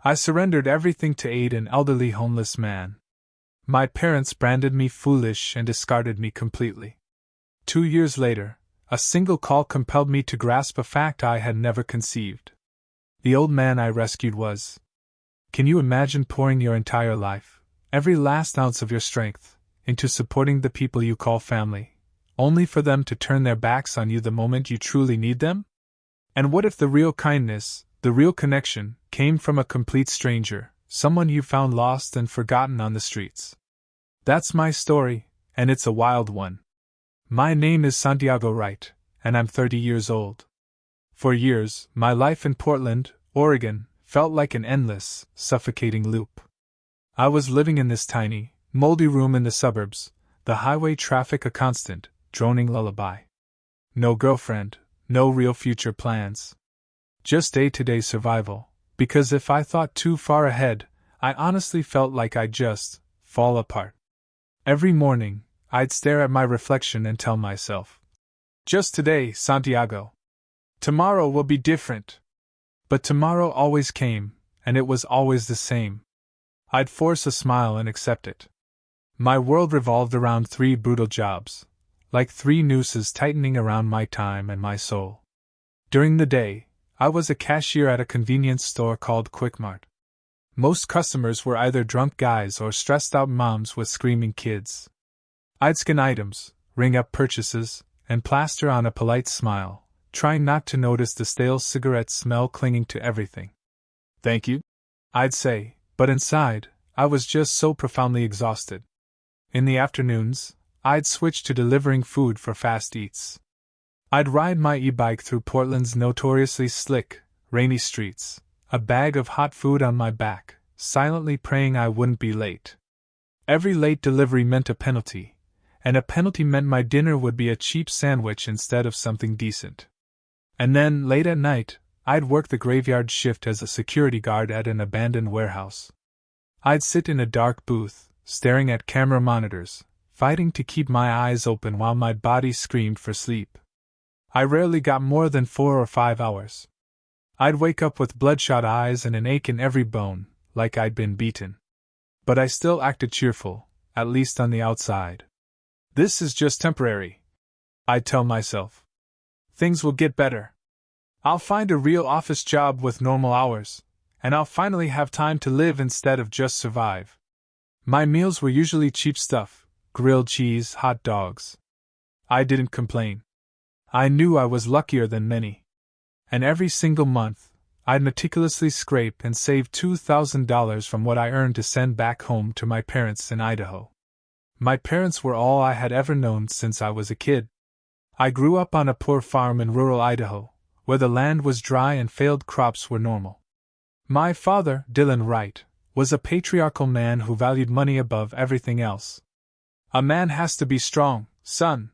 I surrendered everything to aid an elderly homeless man. My parents branded me foolish and discarded me completely. 2 years later, a single call compelled me to grasp a fact I had never conceived. The old man I rescued was. Can you imagine pouring your entire life, every last ounce of your strength, into supporting the people you call family, only for them to turn their backs on you the moment you truly need them? And what if the real kindness, the real connection, came from a complete stranger, someone you found lost and forgotten on the streets? That's my story, and it's a wild one. My name is Santiago Wright, and I'm 30 years old. For years, my life in Portland, Oregon, felt like an endless, suffocating loop. I was living in this tiny, moldy room in the suburbs, the highway traffic a constant, droning lullaby. No girlfriend, no real future plans. Just day-to-day survival, because if I thought too far ahead, I honestly felt like I'd just fall apart. Every morning, I'd stare at my reflection and tell myself, just today, Santiago. Tomorrow will be different. But tomorrow always came, and it was always the same. I'd force a smile and accept it. My world revolved around 3 brutal jobs, like 3 nooses tightening around my time and my soul. During the day, I was a cashier at a convenience store called Quickmart. Most customers were either drunk guys or stressed-out moms with screaming kids. I'd scan items, ring up purchases, and plaster on a polite smile, trying not to notice the stale cigarette smell clinging to everything. Thank you, I'd say, but inside, I was just so profoundly exhausted. In the afternoons, I'd switch to delivering food for fast eats. I'd ride my e-bike through Portland's notoriously slick, rainy streets, a bag of hot food on my back, silently praying I wouldn't be late. Every late delivery meant a penalty, and a penalty meant my dinner would be a cheap sandwich instead of something decent. And then, late at night, I'd work the graveyard shift as a security guard at an abandoned warehouse. I'd sit in a dark booth, staring at camera monitors, fighting to keep my eyes open while my body screamed for sleep. I rarely got more than 4 or 5 hours. I'd wake up with bloodshot eyes and an ache in every bone, like I'd been beaten. But I still acted cheerful, at least on the outside. This is just temporary, I'd tell myself. Things will get better. I'll find a real office job with normal hours, and I'll finally have time to live instead of just survive. My meals were usually cheap stuff, grilled cheese, hot dogs. I didn't complain. I knew I was luckier than many. And every single month, I'd meticulously scrape and save $2,000 from what I earned to send back home to my parents in Idaho. My parents were all I had ever known since I was a kid. I grew up on a poor farm in rural Idaho, where the land was dry and failed crops were normal. My father, Dylan Wright, was a patriarchal man who valued money above everything else. A man has to be strong, son.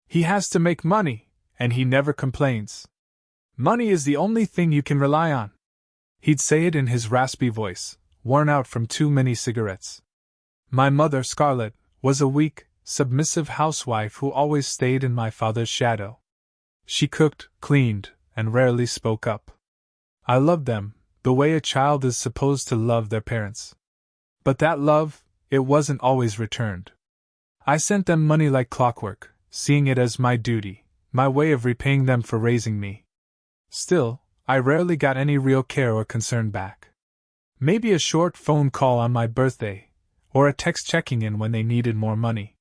He has to make money, and he never complains. Money is the only thing you can rely on. He'd say it in his raspy voice, worn out from too many cigarettes. My mother, Scarlett, was a weak, submissive housewife who always stayed in my father's shadow. She cooked, cleaned, and rarely spoke up. I loved them, the way a child is supposed to love their parents. But that love, it wasn't always returned. I sent them money like clockwork, seeing it as my duty, my way of repaying them for raising me. Still, I rarely got any real care or concern back. Maybe a short phone call on my birthday, or a text checking in when they needed more money.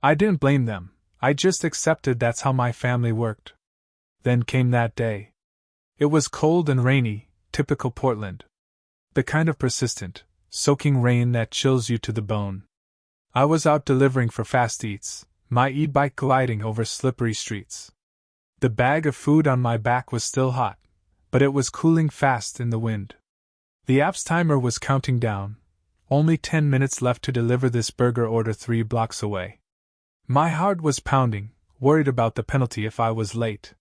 I didn't blame them, I just accepted that's how my family worked. Then came that day. It was cold and rainy, typical Portland. The kind of persistent, soaking rain that chills you to the bone. I was out delivering for fast eats, my e-bike gliding over slippery streets. The bag of food on my back was still hot, but it was cooling fast in the wind. The app's timer was counting down, only 10 minutes left to deliver this burger order 3 blocks away. My heart was pounding, worried about the penalty if I was late.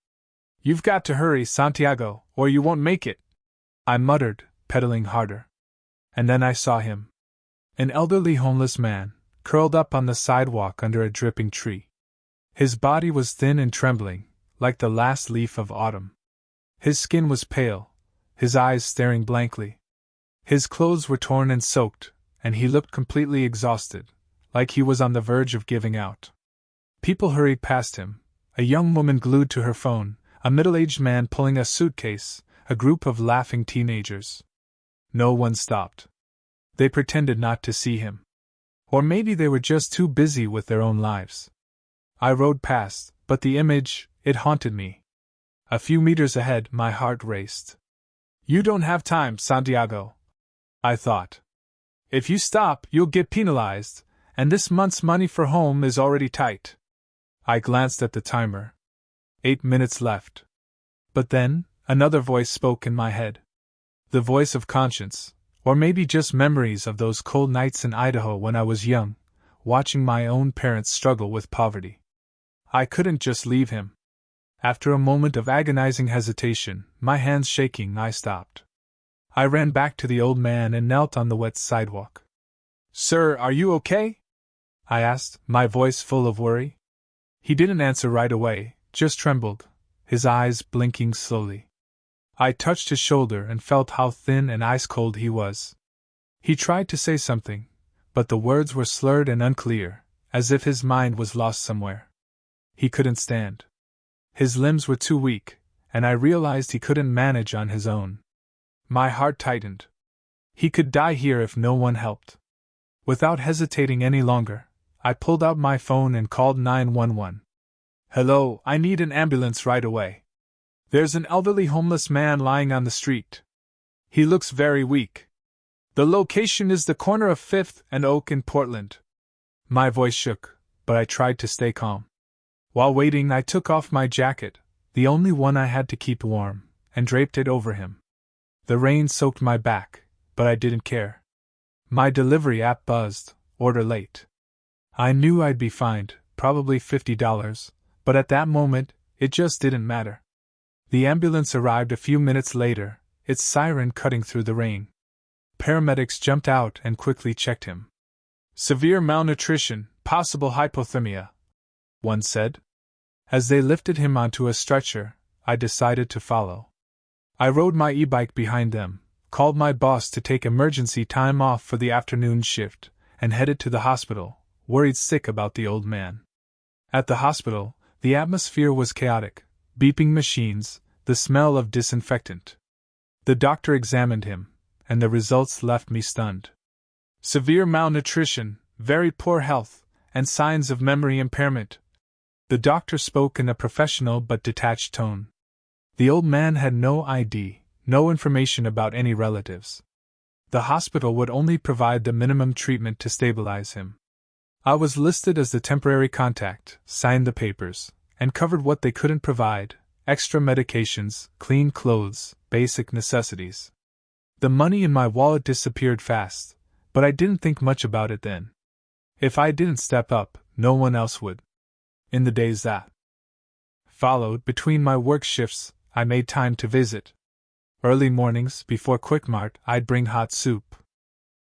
"You've got to hurry, Santiago, or you won't make it," I muttered, pedaling harder. And then I saw him. An elderly homeless man, curled up on the sidewalk under a dripping tree. His body was thin and trembling, like the last leaf of autumn. His skin was pale, his eyes staring blankly. His clothes were torn and soaked, and he looked completely exhausted, like he was on the verge of giving out. People hurried past him, a young woman glued to her phone, a middle-aged man pulling a suitcase, a group of laughing teenagers. No one stopped. They pretended not to see him. Or maybe they were just too busy with their own lives. I rode past, but the image, it haunted me. A few meters ahead, my heart raced. You don't have time, Santiago, I thought. If you stop, you'll get penalized, and this month's money for home is already tight. I glanced at the timer. 8 minutes left. But then, another voice spoke in my head. The voice of conscience, or maybe just memories of those cold nights in Idaho when I was young, watching my own parents struggle with poverty. I couldn't just leave him. After a moment of agonizing hesitation, my hands shaking, I stopped. I ran back to the old man and knelt on the wet sidewalk. Sir, are you okay? I asked, my voice full of worry. He didn't answer right away, just trembled, his eyes blinking slowly. I touched his shoulder and felt how thin and ice-cold he was. He tried to say something, but the words were slurred and unclear, as if his mind was lost somewhere. He couldn't stand. His limbs were too weak, and I realized he couldn't manage on his own. My heart tightened. He could die here if no one helped. Without hesitating any longer, I pulled out my phone and called 911. Hello, I need an ambulance right away. There's an elderly homeless man lying on the street. He looks very weak. The location is the corner of 5th and Oak in Portland. My voice shook, but I tried to stay calm. While waiting, I took off my jacket, the only one I had to keep warm, and draped it over him. The rain soaked my back, but I didn't care. My delivery app buzzed, order late. I knew I'd be fined, probably $50, but at that moment, it just didn't matter. The ambulance arrived a few minutes later, its siren cutting through the rain. Paramedics jumped out and quickly checked him. Severe malnutrition, possible hypothermia, one said. As they lifted him onto a stretcher, I decided to follow. I rode my e-bike behind them, called my boss to take emergency time off for the afternoon shift, and headed to the hospital, worried sick about the old man. At the hospital, the atmosphere was chaotic, beeping machines, the smell of disinfectant. The doctor examined him, and the results left me stunned. Severe malnutrition, very poor health, and signs of memory impairment. The doctor spoke in a professional but detached tone. The old man had no ID, no information about any relatives. The hospital would only provide the minimum treatment to stabilize him. I was listed as the temporary contact, signed the papers, and covered what they couldn't provide: extra medications, clean clothes, basic necessities. The money in my wallet disappeared fast, but I didn't think much about it then. If I didn't step up, no one else would. In the days that followed between my work shifts, I made time to visit. Early mornings, before Quickmart, I'd bring hot soup.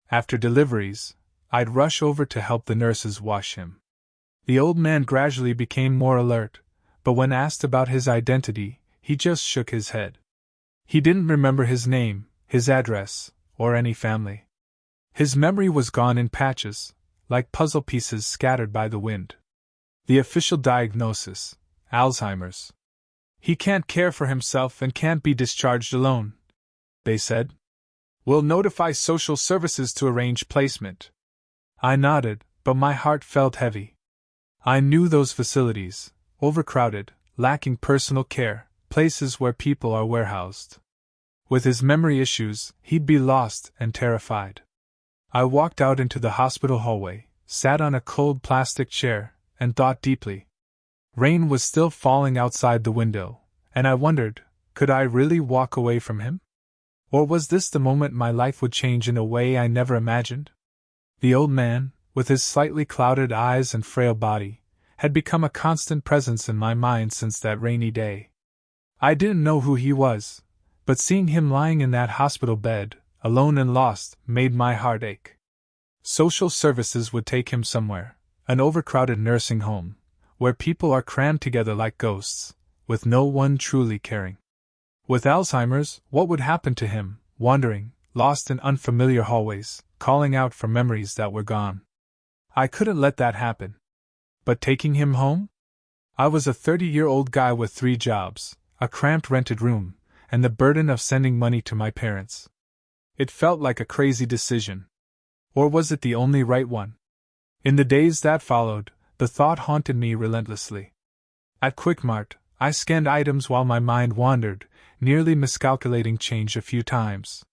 After deliveries, I'd rush over to help the nurses wash him. The old man gradually became more alert, but when asked about his identity, he just shook his head. He didn't remember his name, his address, or any family. His memory was gone in patches, like puzzle pieces scattered by the wind. The official diagnosis: Alzheimer's. He can't care for himself and can't be discharged alone, they said. We'll notify social services to arrange placement. I nodded, but my heart felt heavy. I knew those facilities, overcrowded, lacking personal care, places where people are warehoused. With his memory issues, he'd be lost and terrified. I walked out into the hospital hallway, sat on a cold plastic chair, and thought deeply. Rain was still falling outside the window, and I wondered, could I really walk away from him? Or was this the moment my life would change in a way I never imagined? The old man, with his slightly clouded eyes and frail body, had become a constant presence in my mind since that rainy day. I didn't know who he was, but seeing him lying in that hospital bed, alone and lost, made my heart ache. Social services would take him somewhere, an overcrowded nursing home, where people are crammed together like ghosts, with no one truly caring. With Alzheimer's, what would happen to him, wandering, lost in unfamiliar hallways, calling out for memories that were gone. I couldn't let that happen. But taking him home? I was a 30-year-old guy with 3 jobs, a cramped rented room, and the burden of sending money to my parents. It felt like a crazy decision. Or was it the only right one? In the days that followed, the thought haunted me relentlessly. At Quickmart, I scanned items while my mind wandered, nearly miscalculating change a few times.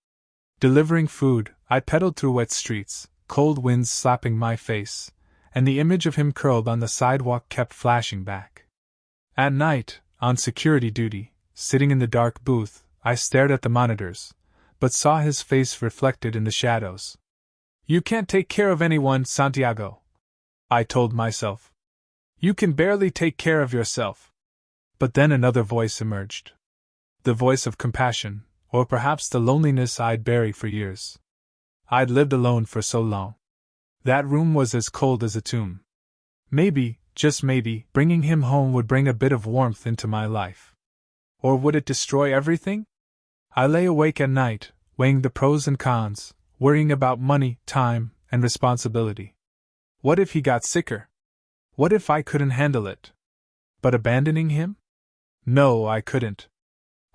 Delivering food, I pedaled through wet streets, cold winds slapping my face, and the image of him curled on the sidewalk kept flashing back. At night, on security duty, sitting in the dark booth, I stared at the monitors, but saw his face reflected in the shadows. "You can't take care of anyone, Santiago," I told myself. "You can barely take care of yourself." But then another voice emerged. The voice of compassion, or perhaps the loneliness I'd buried for years. I'd lived alone for so long. That room was as cold as a tomb. Maybe, just maybe, bringing him home would bring a bit of warmth into my life. Or would it destroy everything? I lay awake at night, weighing the pros and cons, worrying about money, time, and responsibility. What if he got sicker? What if I couldn't handle it? But abandoning him? No, I couldn't.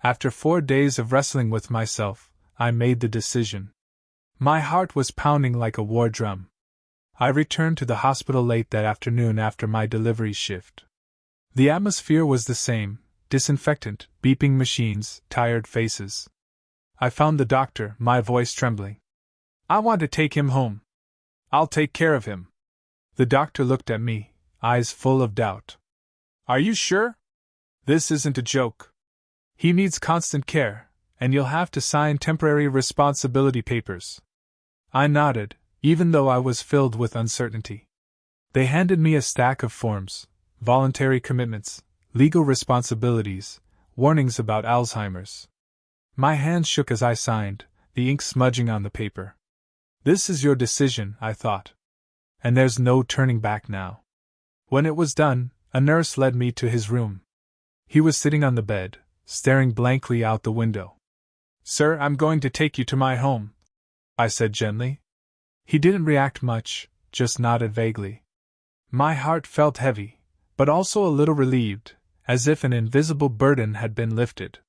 After 4 days of wrestling with myself, I made the decision. My heart was pounding like a war drum. I returned to the hospital late that afternoon after my delivery shift. The atmosphere was the same: disinfectant, beeping machines, tired faces. I found the doctor, my voice trembling. "I want to take him home. I'll take care of him." The doctor looked at me, eyes full of doubt. "Are you sure? This isn't a joke. He needs constant care, and you'll have to sign temporary responsibility papers." I nodded, even though I was filled with uncertainty. They handed me a stack of forms: voluntary commitments, legal responsibilities, warnings about Alzheimer's. My hands shook as I signed, the ink smudging on the paper. This is your decision, I thought. And there's no turning back now. When it was done, a nurse led me to his room. He was sitting on the bed, staring blankly out the window. "Sir, I'm going to take you to my home," I said gently. He didn't react much, just nodded vaguely. My heart felt heavy, but also a little relieved, as if an invisible burden had been lifted.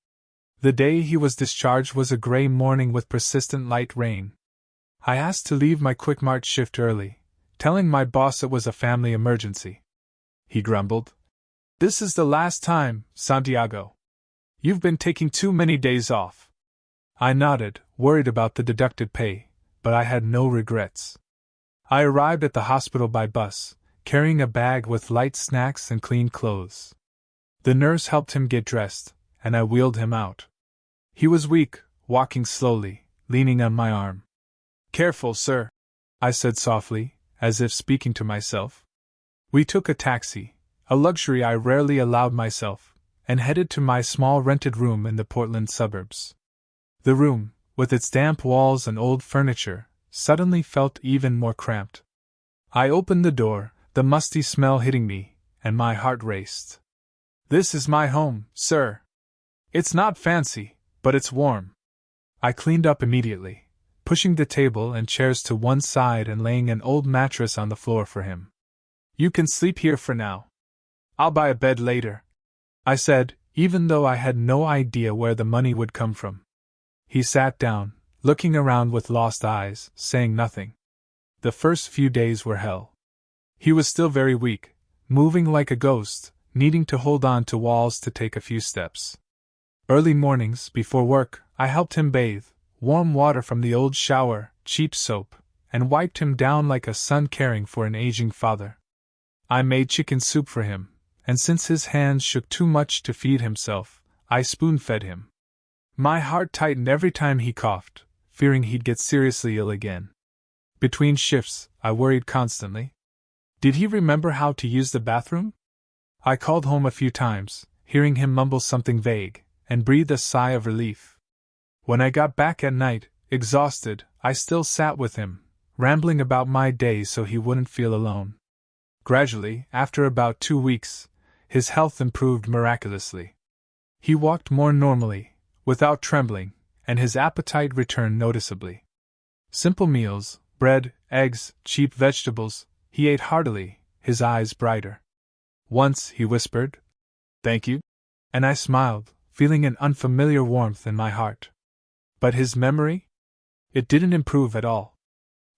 The day he was discharged was a gray morning with persistent light rain. I asked to leave my Quickmart shift early, telling my boss it was a family emergency. He grumbled. "This is the last time, Santiago. You've been taking too many days off." I nodded, worried about the deducted pay, but I had no regrets. I arrived at the hospital by bus, carrying a bag with light snacks and clean clothes. The nurse helped him get dressed, and I wheeled him out. He was weak, walking slowly, leaning on my arm. "Careful, sir," I said softly, as if speaking to myself. We took a taxi, a luxury I rarely allowed myself, and headed to my small rented room in the Portland suburbs. The room, with its damp walls and old furniture, suddenly felt even more cramped. I opened the door, the musty smell hitting me, and my heart raced. "This is my home, sir. It's not fancy, but it's warm." I cleaned up immediately, pushing the table and chairs to one side and laying an old mattress on the floor for him. "You can sleep here for now. I'll buy a bed later," I said, even though I had no idea where the money would come from. He sat down, looking around with lost eyes, saying nothing. The first few days were hell. He was still very weak, moving like a ghost, needing to hold on to walls to take a few steps. Early mornings, before work, I helped him bathe, warm water from the old shower, cheap soap, and wiped him down like a son caring for an aging father. I made chicken soup for him, and since his hands shook too much to feed himself, I spoon-fed him. My heart tightened every time he coughed, fearing he'd get seriously ill again. Between shifts, I worried constantly. Did he remember how to use the bathroom? I called home a few times, hearing him mumble something vague, and breathe a sigh of relief. When I got back at night, exhausted, I still sat with him, rambling about my day so he wouldn't feel alone. Gradually, after about 2 weeks, his health improved miraculously. He walked more normally, without trembling, and his appetite returned noticeably. Simple meals, bread, eggs, cheap vegetables, he ate heartily, his eyes brighter. Once he whispered, "Thank you," and I smiled, feeling an unfamiliar warmth in my heart. But his memory? It didn't improve at all.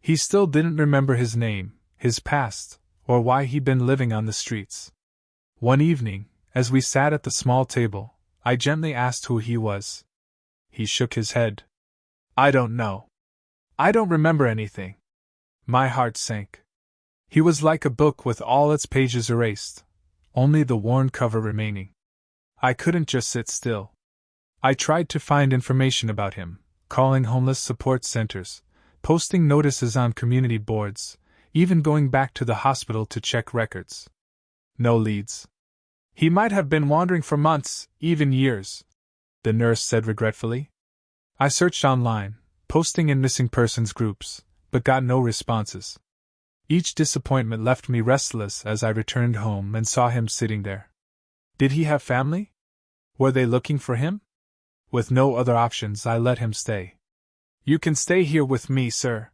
He still didn't remember his name, his past, or why he'd been living on the streets. One evening, as we sat at the small table, I gently asked who he was. He shook his head. "I don't know. I don't remember anything." My heart sank. He was like a book with all its pages erased, only the worn cover remaining. I couldn't just sit still. I tried to find information about him, calling homeless support centers, posting notices on community boards, even going back to the hospital to check records. No leads. "He might have been wandering for months, even years," the nurse said regretfully. I searched online, posting in missing persons groups, but got no responses. Each disappointment left me restless as I returned home and saw him sitting there. Did he have family? Were they looking for him? With no other options, I let him stay. "You can stay here with me, sir,"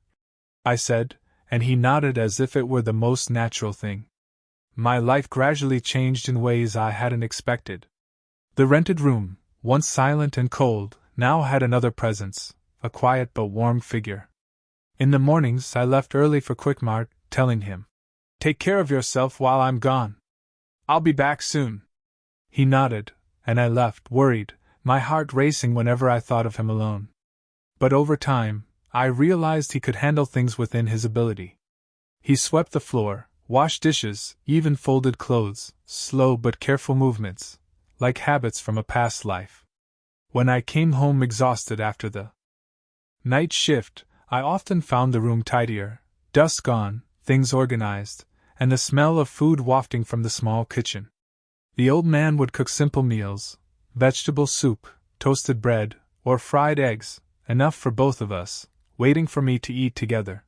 I said, and he nodded as if it were the most natural thing. My life gradually changed in ways I hadn't expected. The rented room, once silent and cold, now had another presence, a quiet but warm figure. In the mornings I left early for Quickmart, telling him, "Take care of yourself while I'm gone. I'll be back soon." He nodded, and I left, worried, my heart racing whenever I thought of him alone. But over time, I realized he could handle things within his ability. He swept the floor, washed dishes, even folded clothes, slow but careful movements, like habits from a past life. When I came home exhausted after the night shift, I often found the room tidier, dust gone, things organized, and the smell of food wafting from the small kitchen. The old man would cook simple meals, vegetable soup, toasted bread, or fried eggs, enough for both of us, waiting for me to eat together.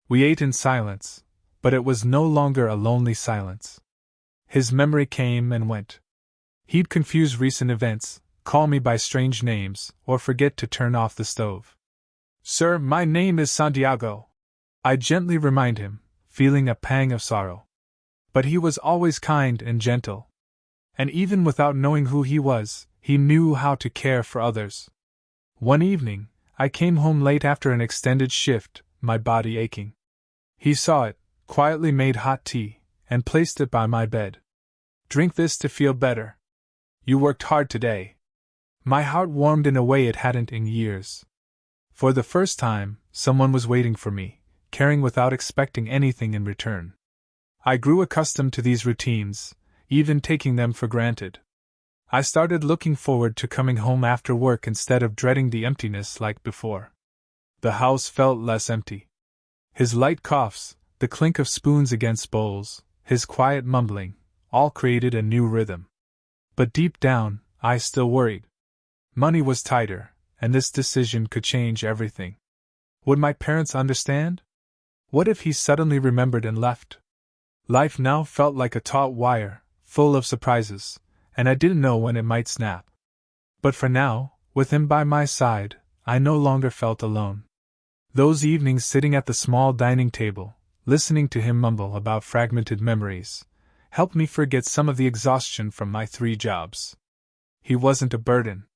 We ate in silence, but it was no longer a lonely silence. His memory came and went. He'd confuse recent events, call me by strange names, or forget to turn off the stove. "Sir, my name is Santiago," I gently remind him, feeling a pang of sorrow. But he was always kind and gentle. And even without knowing who he was, he knew how to care for others. One evening, I came home late after an extended shift, my body aching. He saw it, quietly made hot tea, and placed it by my bed. "Drink this to feel better. You worked hard today." My heart warmed in a way it hadn't in years. For the first time, someone was waiting for me, caring without expecting anything in return. I grew accustomed to these routines, even taking them for granted. I started looking forward to coming home after work instead of dreading the emptiness like before. The house felt less empty. His light coughs, the clink of spoons against bowls, his quiet mumbling, all created a new rhythm. But deep down, I still worried. Money was tighter, and this decision could change everything. Would my parents understand? What if he suddenly remembered and left? Life now felt like a taut wire, full of surprises, and I didn't know when it might snap. But for now, with him by my side, I no longer felt alone. Those evenings sitting at the small dining table, listening to him mumble about fragmented memories, helped me forget some of the exhaustion from my 3 jobs. He wasn't a burden.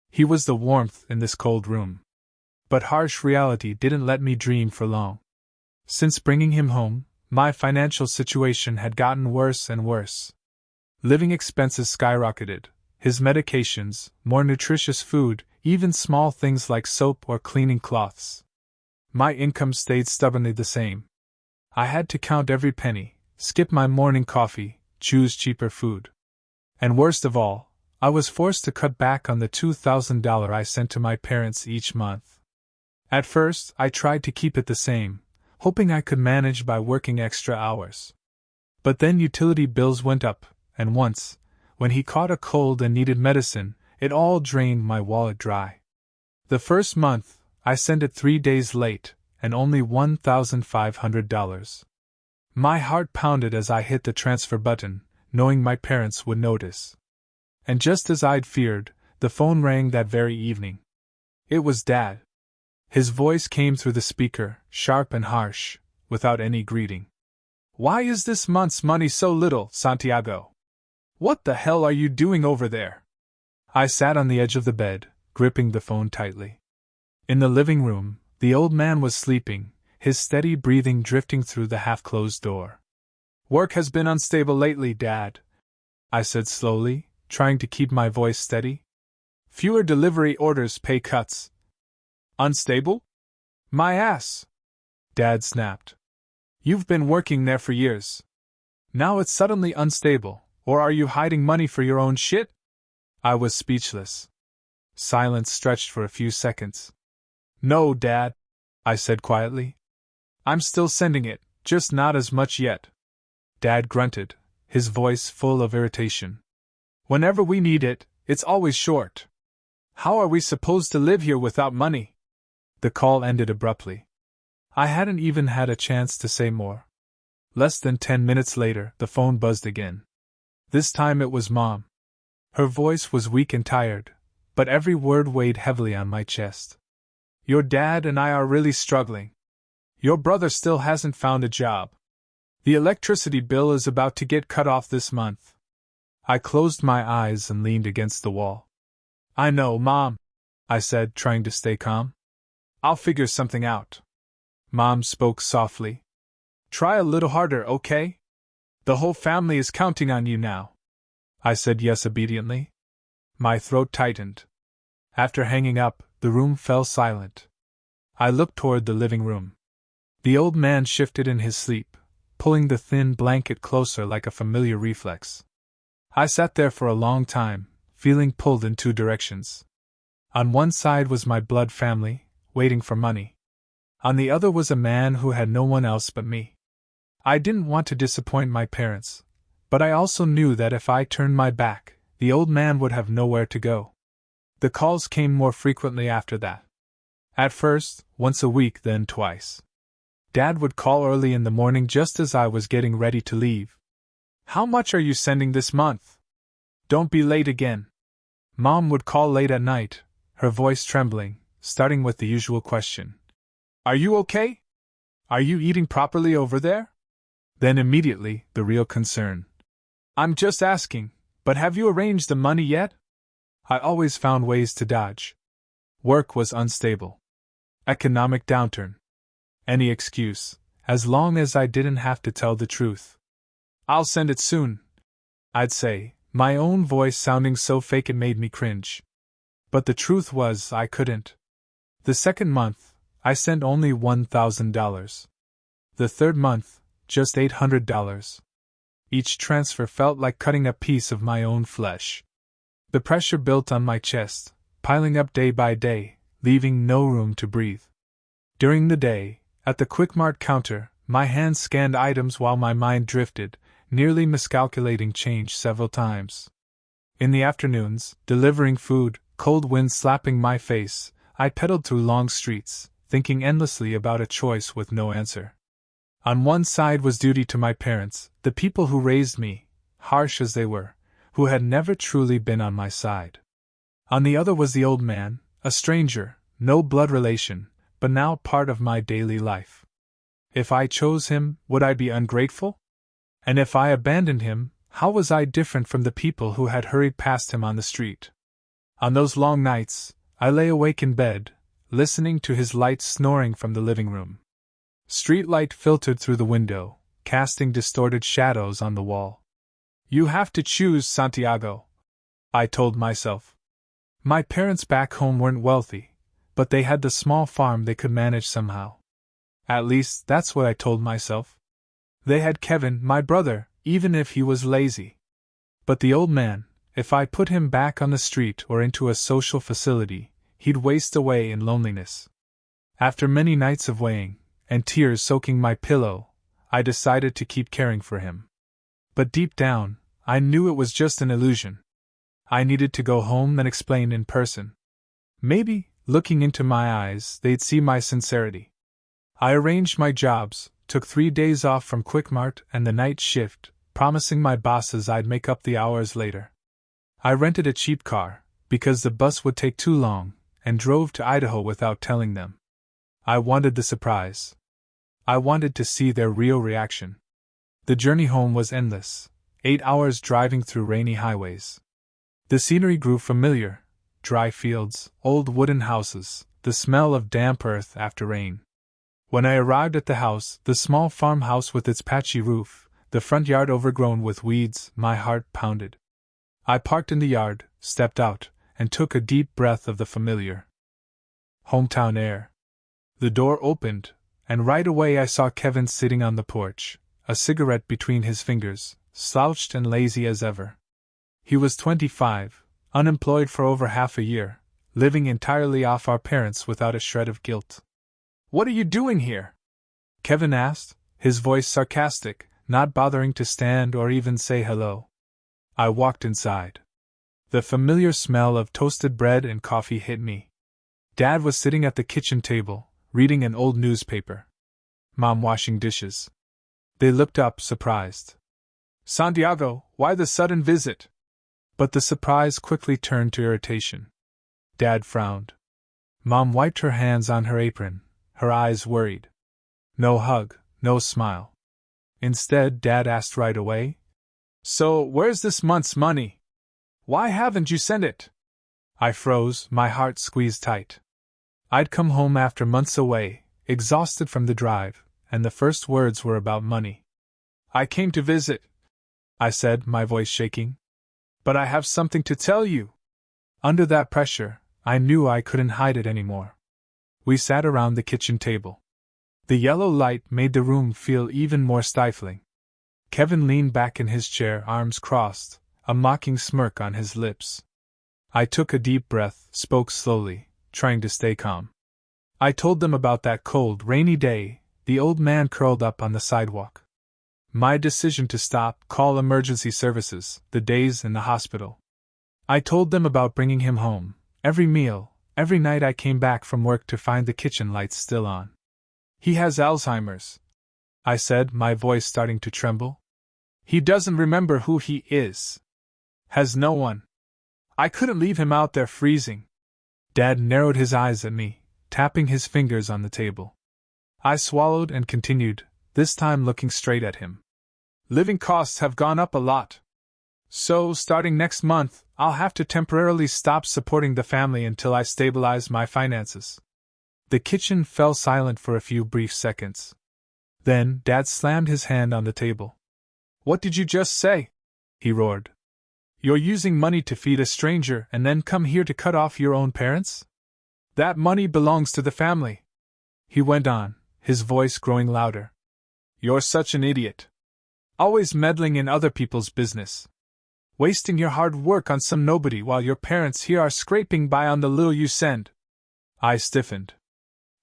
He was the warmth in this cold room. But harsh reality didn't let me dream for long. Since bringing him home, my financial situation had gotten worse and worse. Living expenses skyrocketed, his medications, more nutritious food, even small things like soap or cleaning cloths. My income stayed stubbornly the same. I had to count every penny, skip my morning coffee, choose cheaper food. And worst of all, I was forced to cut back on the $2,000 I sent to my parents each month. At first, I tried to keep it the same, hoping I could manage by working extra hours. But then utility bills went up, and once, when he caught a cold and needed medicine, it all drained my wallet dry. The first month, I sent it 3 days late, and only $1,500. My heart pounded as I hit the transfer button, knowing my parents would notice. And just as I'd feared, the phone rang that very evening. It was Dad. His voice came through the speaker, sharp and harsh, without any greeting. Why is this month's money so little, Santiago? What the hell are you doing over there? I sat on the edge of the bed, gripping the phone tightly. In the living room, the old man was sleeping, his steady breathing drifting through the half-closed door. Work has been unstable lately, Dad, I said slowly, trying to keep my voice steady. Fewer delivery orders, pay cuts. Unstable? My ass! Dad snapped. You've been working there for years. Now it's suddenly unstable, or are you hiding money for your own shit? I was speechless. Silence stretched for a few seconds. No, Dad, I said quietly. I'm still sending it, just not as much yet. Dad grunted, his voice full of irritation. Whenever we need it, it's always short. How are we supposed to live here without money? The call ended abruptly. I hadn't even had a chance to say more. Less than 10 minutes later, the phone buzzed again. This time it was Mom. Her voice was weak and tired, but every word weighed heavily on my chest. Your dad and I are really struggling. Your brother still hasn't found a job. The electricity bill is about to get cut off this month. I closed my eyes and leaned against the wall. I know, Mom, I said, trying to stay calm. I'll figure something out. Mom spoke softly. Try a little harder, okay? The whole family is counting on you now. I said yes obediently. My throat tightened. After hanging up, the room fell silent. I looked toward the living room. The old man shifted in his sleep, pulling the thin blanket closer like a familiar reflex. I sat there for a long time, feeling pulled in two directions. On one side was my blood family, waiting for money. On the other was a man who had no one else but me. I didn't want to disappoint my parents, but I also knew that if I turned my back, the old man would have nowhere to go. The calls came more frequently after that. At first, once a week, then twice. Dad would call early in the morning just as I was getting ready to leave. How much are you sending this month? Don't be late again. Mom would call late at night, her voice trembling, starting with the usual question. Are you okay? Are you eating properly over there? Then immediately, the real concern. I'm just asking, but have you arranged the money yet? I always found ways to dodge. Work was unstable. Economic downturn. Any excuse, as long as I didn't have to tell the truth. I'll send it soon, I'd say, my own voice sounding so fake it made me cringe. But the truth was, I couldn't. The second month, I sent only $1,000. The third month, just $800. Each transfer felt like cutting a piece of my own flesh. The pressure built on my chest, piling up day by day, leaving no room to breathe. During the day, at the Quick-Mart counter, my hands scanned items while my mind drifted, nearly miscalculating change several times. In the afternoons, delivering food, cold wind slapping my face, I pedaled through long streets, thinking endlessly about a choice with no answer. On one side was duty to my parents, the people who raised me, harsh as they were, who had never truly been on my side. On the other was the old man, a stranger, no blood relation, but now part of my daily life. If I chose him, would I be ungrateful? And if I abandoned him, how was I different from the people who had hurried past him on the street? On those long nights, I lay awake in bed, listening to his light snoring from the living room. Street light filtered through the window, casting distorted shadows on the wall. You have to choose, Santiago, I told myself. My parents back home weren't wealthy, but they had the small farm they could manage somehow. At least, that's what I told myself. They had Kevin, my brother, even if he was lazy. But the old man, if I put him back on the street or into a social facility, he'd waste away in loneliness. After many nights of weighing, and tears soaking my pillow, I decided to keep caring for him. But deep down, I knew it was just an illusion. I needed to go home and explain in person. Maybe, looking into my eyes, they'd see my sincerity. I arranged my jobs, took 3 days off from Quick-Mart and the night shift, promising my bosses I'd make up the hours later. I rented a cheap car, because the bus would take too long, and drove to Idaho without telling them. I wanted the surprise. I wanted to see their real reaction. The journey home was endless, 8 hours driving through rainy highways. The scenery grew familiar: dry fields, old wooden houses, the smell of damp earth after rain. When I arrived at the house, the small farmhouse with its patchy roof, the front yard overgrown with weeds, my heart pounded. I parked in the yard, stepped out, and took a deep breath of the familiar hometown air. The door opened, and right away I saw Kevin sitting on the porch, a cigarette between his fingers, slouched and lazy as ever. He was 25, unemployed for over half a year, living entirely off our parents without a shred of guilt. "What are you doing here?" Kevin asked, his voice sarcastic, not bothering to stand or even say hello. I walked inside. The familiar smell of toasted bread and coffee hit me. Dad was sitting at the kitchen table, reading an old newspaper. Mom washing dishes. They looked up, surprised. "Santiago, why the sudden visit?" But the surprise quickly turned to irritation. Dad frowned. Mom wiped her hands on her apron, her eyes worried. No hug, no smile. Instead, Dad asked right away, "So, where's this month's money? Why haven't you sent it?" I froze, my heart squeezed tight. I'd come home after months away, exhausted from the drive, and the first words were about money. "I came to visit," I said, my voice shaking. "But I have something to tell you." Under that pressure, I knew I couldn't hide it anymore. We sat around the kitchen table. The yellow light made the room feel even more stifling. Kevin leaned back in his chair, arms crossed, a mocking smirk on his lips. I took a deep breath, spoke slowly, trying to stay calm. I told them about that cold, rainy day, the old man curled up on the sidewalk. My decision to stop, call emergency services, the days in the hospital. I told them about bringing him home, every meal, every night I came back from work to find the kitchen lights still on. "He has Alzheimer's," I said, my voice starting to tremble. "He doesn't remember who he is. Has no one. I couldn't leave him out there freezing." Dad narrowed his eyes at me, tapping his fingers on the table. I swallowed and continued, this time looking straight at him. "Living costs have gone up a lot. So, starting next month, I'll have to temporarily stop supporting the family until I stabilize my finances." The kitchen fell silent for a few brief seconds. Then, Dad slammed his hand on the table. "What did you just say?" he roared. "You're using money to feed a stranger and then come here to cut off your own parents? That money belongs to the family," he went on, his voice growing louder. "You're such an idiot. Always meddling in other people's business. Wasting your hard work on some nobody while your parents here are scraping by on the little you send." I stiffened.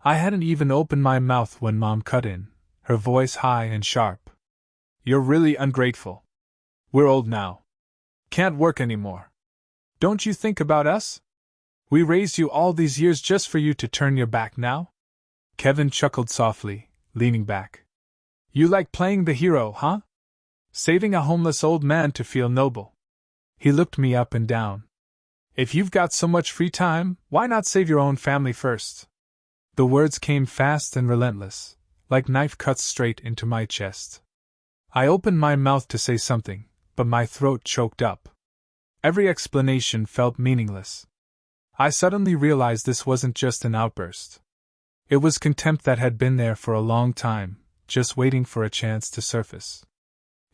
I hadn't even opened my mouth when Mom cut in, her voice high and sharp. "You're really ungrateful. We're old now. Can't work anymore. Don't you think about us? We raised you all these years just for you to turn your back now?" Kevin chuckled softly, leaning back. "You like playing the hero, huh? Saving a homeless old man to feel noble." He looked me up and down. "If you've got so much free time, why not save your own family first?" The words came fast and relentless, like knife cuts straight into my chest. I opened my mouth to say something, but my throat choked up. Every explanation felt meaningless. I suddenly realized this wasn't just an outburst. It was contempt that had been there for a long time, just waiting for a chance to surface.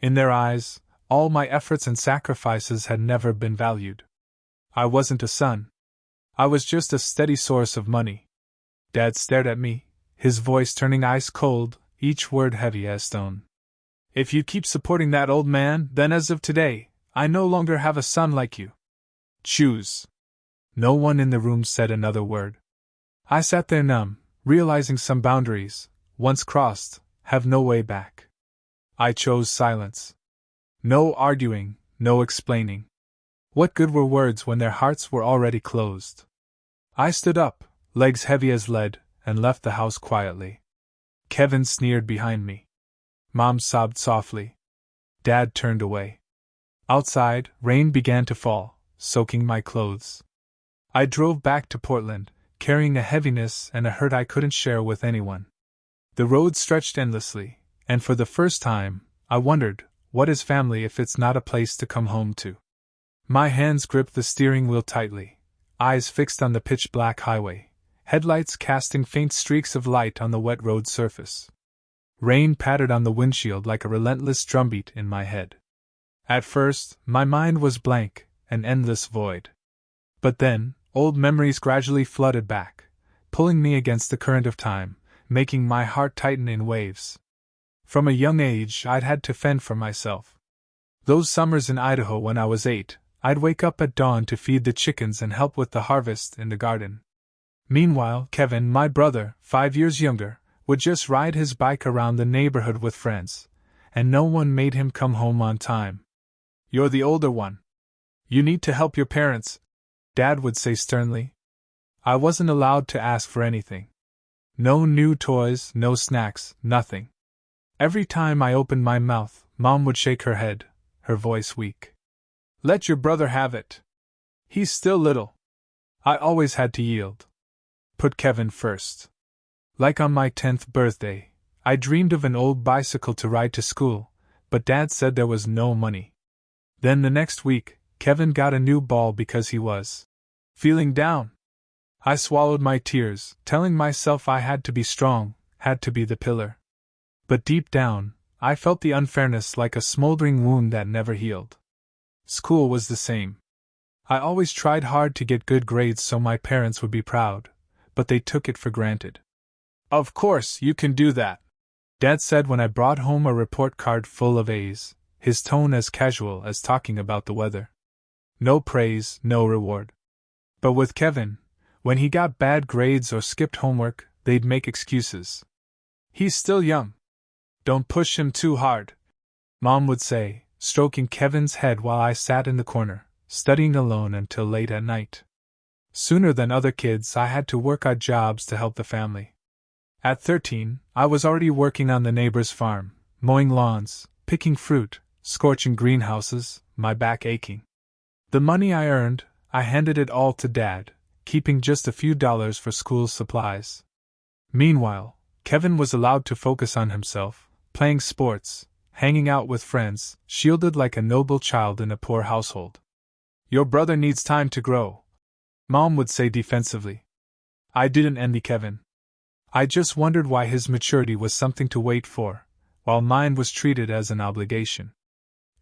In their eyes, all my efforts and sacrifices had never been valued. I wasn't a son. I was just a steady source of money. Dad stared at me, his voice turning ice cold, each word heavy as stone. "If you keep supporting that old man, then as of today, I no longer have a son like you. Choose." No one in the room said another word. I sat there numb, realizing some boundaries, once crossed, have no way back. I chose silence. No arguing, no explaining. What good were words when their hearts were already closed? I stood up, legs heavy as lead, and left the house quietly. Kevin sneered behind me. Mom sobbed softly. Dad turned away. Outside, rain began to fall, soaking my clothes. I drove back to Portland, carrying a heaviness and a hurt I couldn't share with anyone. The road stretched endlessly, and for the first time, I wondered, what is family if it's not a place to come home to? My hands gripped the steering wheel tightly, eyes fixed on the pitch-black highway, headlights casting faint streaks of light on the wet road surface. Rain pattered on the windshield like a relentless drumbeat in my head. At first, my mind was blank, an endless void. But then, old memories gradually flooded back, pulling me against the current of time, making my heart tighten in waves. From a young age, I'd had to fend for myself. Those summers in Idaho when I was 8, I'd wake up at dawn to feed the chickens and help with the harvest in the garden. Meanwhile, Kevin, my brother, 5 years younger, would just ride his bike around the neighborhood with friends, and no one made him come home on time. "You're the older one. You need to help your parents," Dad would say sternly. I wasn't allowed to ask for anything. No new toys, no snacks, nothing. Every time I opened my mouth, Mom would shake her head, her voice weak. "Let your brother have it. He's still little." I always had to yield. Put Kevin first. Like on my 10th birthday, I dreamed of an old bicycle to ride to school, but Dad said there was no money. Then the next week, Kevin got a new ball because he was feeling down. I swallowed my tears, telling myself I had to be strong, had to be the pillar. But deep down, I felt the unfairness like a smoldering wound that never healed. School was the same. I always tried hard to get good grades so my parents would be proud, but they took it for granted. "Of course, you can do that," Dad said when I brought home a report card full of A's, his tone as casual as talking about the weather. No praise, no reward. But with Kevin, when he got bad grades or skipped homework, they'd make excuses. "He's still young. Don't push him too hard," Mom would say, stroking Kevin's head while I sat in the corner, studying alone until late at night. Sooner than other kids, I had to work odd jobs to help the family. At 13, I was already working on the neighbor's farm, mowing lawns, picking fruit, scorching greenhouses, my back aching. The money I earned, I handed it all to Dad, keeping just a few dollars for school supplies. Meanwhile, Kevin was allowed to focus on himself, playing sports, hanging out with friends, shielded like a noble child in a poor household. "Your brother needs time to grow," Mom would say defensively. I didn't envy Kevin. I just wondered why his maturity was something to wait for, while mine was treated as an obligation.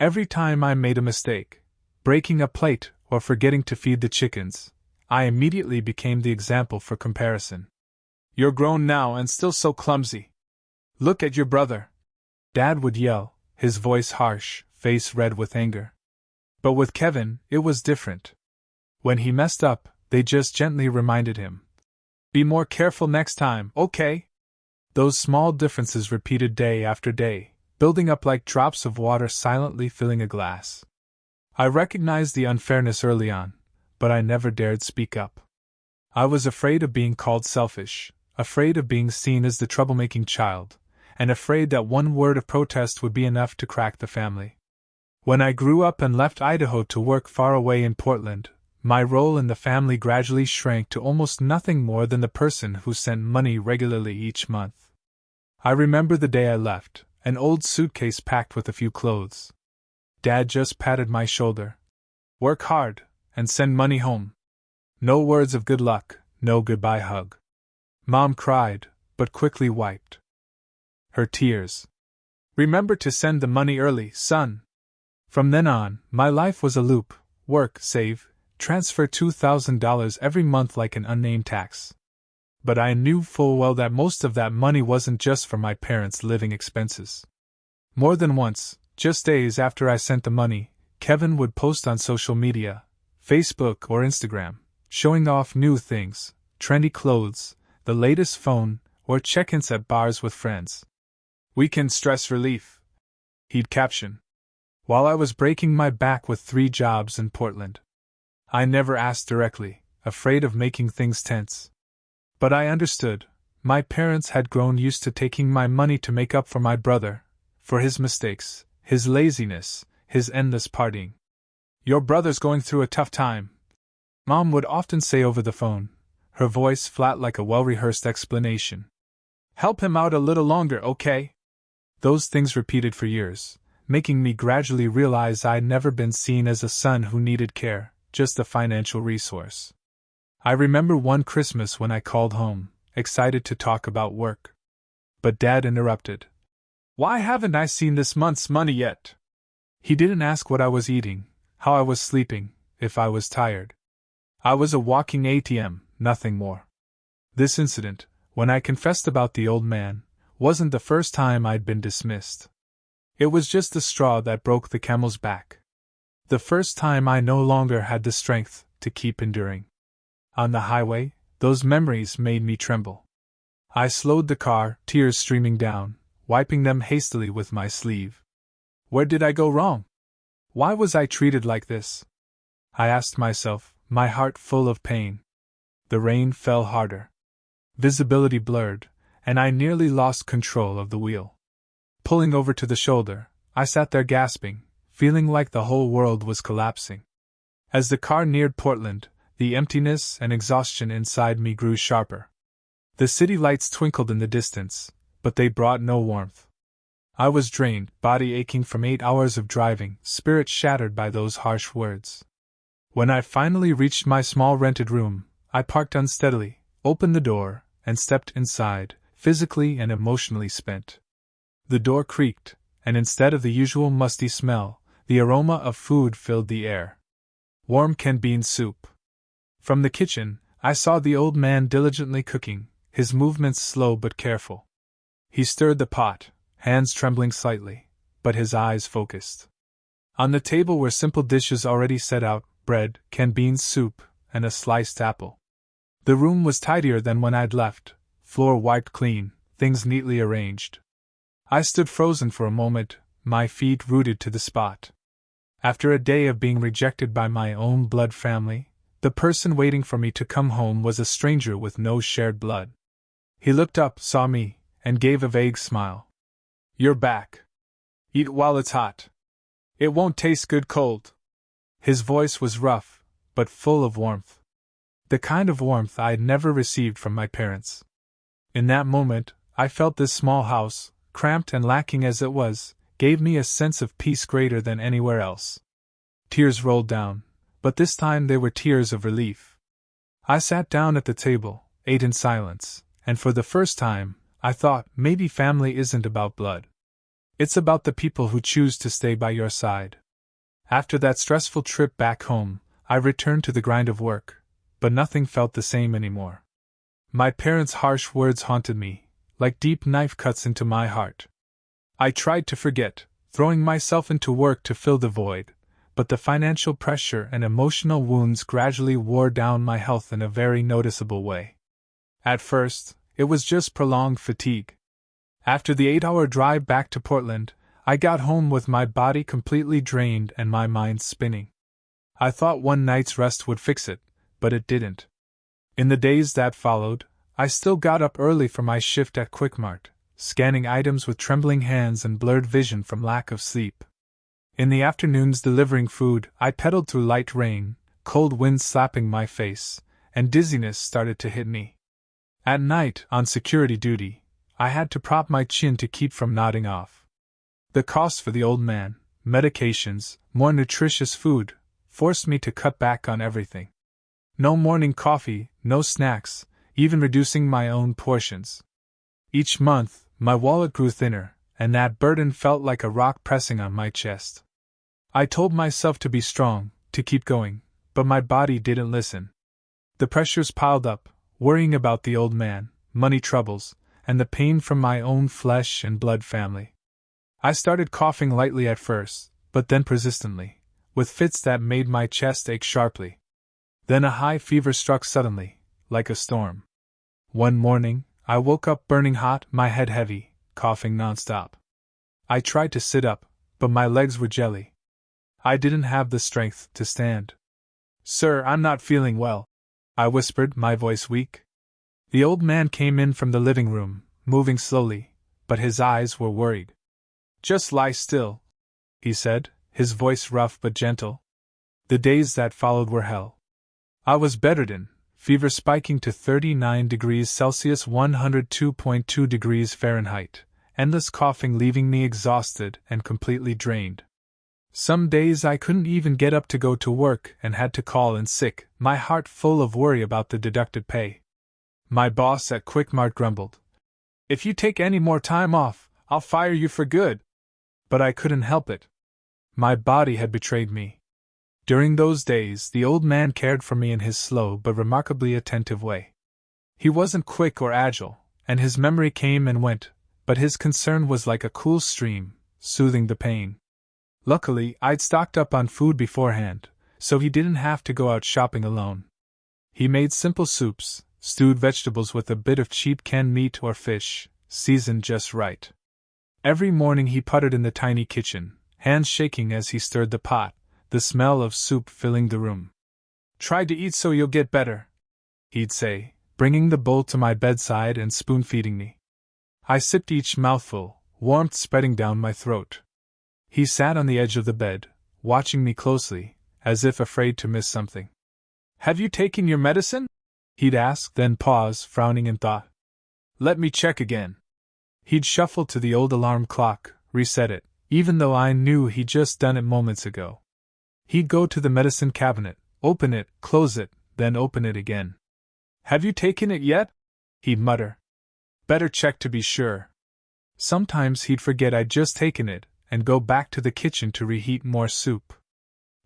Every time I made a mistake, breaking a plate or forgetting to feed the chickens, I immediately became the example for comparison. "You're grown now and still so clumsy. Look at your brother," Dad would yell, his voice harsh, face red with anger. But with Kevin, it was different. When he messed up, they just gently reminded him, "Be more careful next time, okay?" Those small differences repeated day after day, building up like drops of water silently filling a glass. I recognized the unfairness early on, but I never dared speak up. I was afraid of being called selfish, afraid of being seen as the troublemaking child, and afraid that one word of protest would be enough to crack the family. When I grew up and left Idaho to work far away in Portland, my role in the family gradually shrank to almost nothing more than the person who sent money regularly each month. I remember the day I left, an old suitcase packed with a few clothes. Dad just patted my shoulder. "Work hard, and send money home." No words of good luck, no goodbye hug. Mom cried, but quickly wiped her tears. "Remember to send the money early, son." From then on, my life was a loop: work, save, transfer $2,000 every month like an unnamed tax. But I knew full well that most of that money wasn't just for my parents' living expenses. More than once, just days after I sent the money, Kevin would post on social media, Facebook or Instagram, showing off new things, trendy clothes, the latest phone, or check-ins at bars with friends. "Weekend stress relief," he'd caption. While I was breaking my back with 3 jobs in Portland. I never asked directly, afraid of making things tense. But I understood. My parents had grown used to taking my money to make up for my brother, for his mistakes, his laziness, his endless partying. "Your brother's going through a tough time," Mom would often say over the phone, her voice flat like a well-rehearsed explanation. Help him out a little longer, okay? Those things repeated for years, making me gradually realize I'd never been seen as a son who needed care, just a financial resource. I remember one Christmas when I called home, excited to talk about work. But Dad interrupted. Why haven't I seen this month's money yet? He didn't ask what I was eating, how I was sleeping, if I was tired. I was a walking ATM, nothing more. This incident, when I confessed about the old man, wasn't the first time I'd been dismissed. It was just the straw that broke the camel's back. The first time I no longer had the strength to keep enduring. On the highway, those memories made me tremble. I slowed the car, tears streaming down, wiping them hastily with my sleeve. Where did I go wrong? Why was I treated like this? I asked myself, my heart full of pain. The rain fell harder. Visibility blurred, and I nearly lost control of the wheel. Pulling over to the shoulder, I sat there gasping, feeling like the whole world was collapsing. As the car neared Portland, the emptiness and exhaustion inside me grew sharper. The city lights twinkled in the distance, but they brought no warmth. I was drained, body aching from 8 hours of driving, spirit shattered by those harsh words. When I finally reached my small rented room, I parked unsteadily, opened the door, and stepped inside, physically and emotionally spent. The door creaked, and instead of the usual musty smell, the aroma of food filled the air. Warm canned bean soup. From the kitchen, I saw the old man diligently cooking, his movements slow but careful. He stirred the pot, hands trembling slightly, but his eyes focused. On the table were simple dishes already set out, bread, canned bean soup, and a sliced apple. The room was tidier than when I'd left, floor wiped clean, things neatly arranged. I stood frozen for a moment, my feet rooted to the spot. After a day of being rejected by my own blood family, the person waiting for me to come home was a stranger with no shared blood. He looked up, saw me, and gave a vague smile. You're back. Eat while it's hot. It won't taste good cold. His voice was rough, but full of warmth. The kind of warmth I'd never received from my parents. In that moment, I felt this small house, cramped and lacking as it was, gave me a sense of peace greater than anywhere else. Tears rolled down, but this time they were tears of relief. I sat down at the table, ate in silence, and for the first time, I thought maybe family isn't about blood. It's about the people who choose to stay by your side. After that stressful trip back home, I returned to the grind of work, but nothing felt the same anymore. My parents' harsh words haunted me, like deep knife cuts into my heart. I tried to forget, throwing myself into work to fill the void, but the financial pressure and emotional wounds gradually wore down my health in a very noticeable way. At first, it was just prolonged fatigue. After the 8-hour drive back to Portland, I got home with my body completely drained and my mind spinning. I thought one night's rest would fix it, but it didn't. In the days that followed, I still got up early for my shift at Quickmart, scanning items with trembling hands and blurred vision from lack of sleep. In the afternoons delivering food, I pedaled through light rain, cold winds slapping my face, and dizziness started to hit me. At night, on security duty, I had to prop my chin to keep from nodding off. The cost for the old man, medications, more nutritious food, forced me to cut back on everything. No morning coffee, no snacks, even reducing my own portions. Each month, my wallet grew thinner, and that burden felt like a rock pressing on my chest. I told myself to be strong, to keep going, but my body didn't listen. The pressures piled up, worrying about the old man, money troubles, and the pain from my own flesh and blood family. I started coughing lightly at first, but then persistently, with fits that made my chest ache sharply. Then a high fever struck suddenly, like a storm. One morning, I woke up burning hot, my head heavy, coughing nonstop. I tried to sit up, but my legs were jelly. I didn't have the strength to stand. "Sir, I'm not feeling well," I whispered, my voice weak. The old man came in from the living room, moving slowly, but his eyes were worried. "Just lie still," he said, his voice rough but gentle. The days that followed were hell. I was bedridden, fever spiking to 39 degrees Celsius 102.2 degrees Fahrenheit, endless coughing leaving me exhausted and completely drained. Some days I couldn't even get up to go to work and had to call in sick, my heart full of worry about the deducted pay. My boss at Quickmart grumbled, "If you take any more time off, I'll fire you for good." But I couldn't help it. My body had betrayed me. During those days, the old man cared for me in his slow but remarkably attentive way. He wasn't quick or agile, and his memory came and went, but his concern was like a cool stream, soothing the pain. Luckily, I'd stocked up on food beforehand, so he didn't have to go out shopping alone. He made simple soups, stewed vegetables with a bit of cheap canned meat or fish, seasoned just right. Every morning he puttered in the tiny kitchen, hands shaking as he stirred the pot, the smell of soup filling the room. "Try to eat so you'll get better," he'd say, bringing the bowl to my bedside and spoon-feeding me. I sipped each mouthful, warmth spreading down my throat. He sat on the edge of the bed, watching me closely, as if afraid to miss something. "Have you taken your medicine?" he'd ask, then pause, frowning in thought. "Let me check again." He'd shuffle to the old alarm clock, reset it, even though I knew he'd just done it moments ago. He'd go to the medicine cabinet, open it, close it, then open it again. "Have you taken it yet?" he'd mutter. "Better check to be sure." Sometimes he'd forget I'd just taken it, and go back to the kitchen to reheat more soup.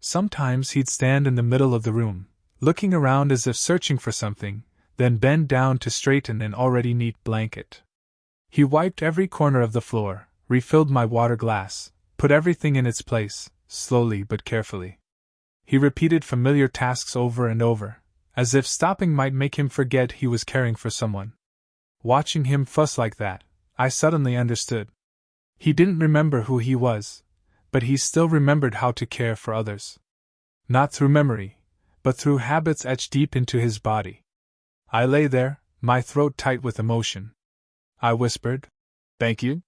Sometimes he'd stand in the middle of the room, looking around as if searching for something, then bend down to straighten an already neat blanket. He wiped every corner of the floor, refilled my water glass, put everything in its place, slowly but carefully. He repeated familiar tasks over and over, as if stopping might make him forget he was caring for someone. Watching him fuss like that, I suddenly understood. He didn't remember who he was, but he still remembered how to care for others. Not through memory, but through habits etched deep into his body. I lay there, my throat tight with emotion. I whispered, "Thank you."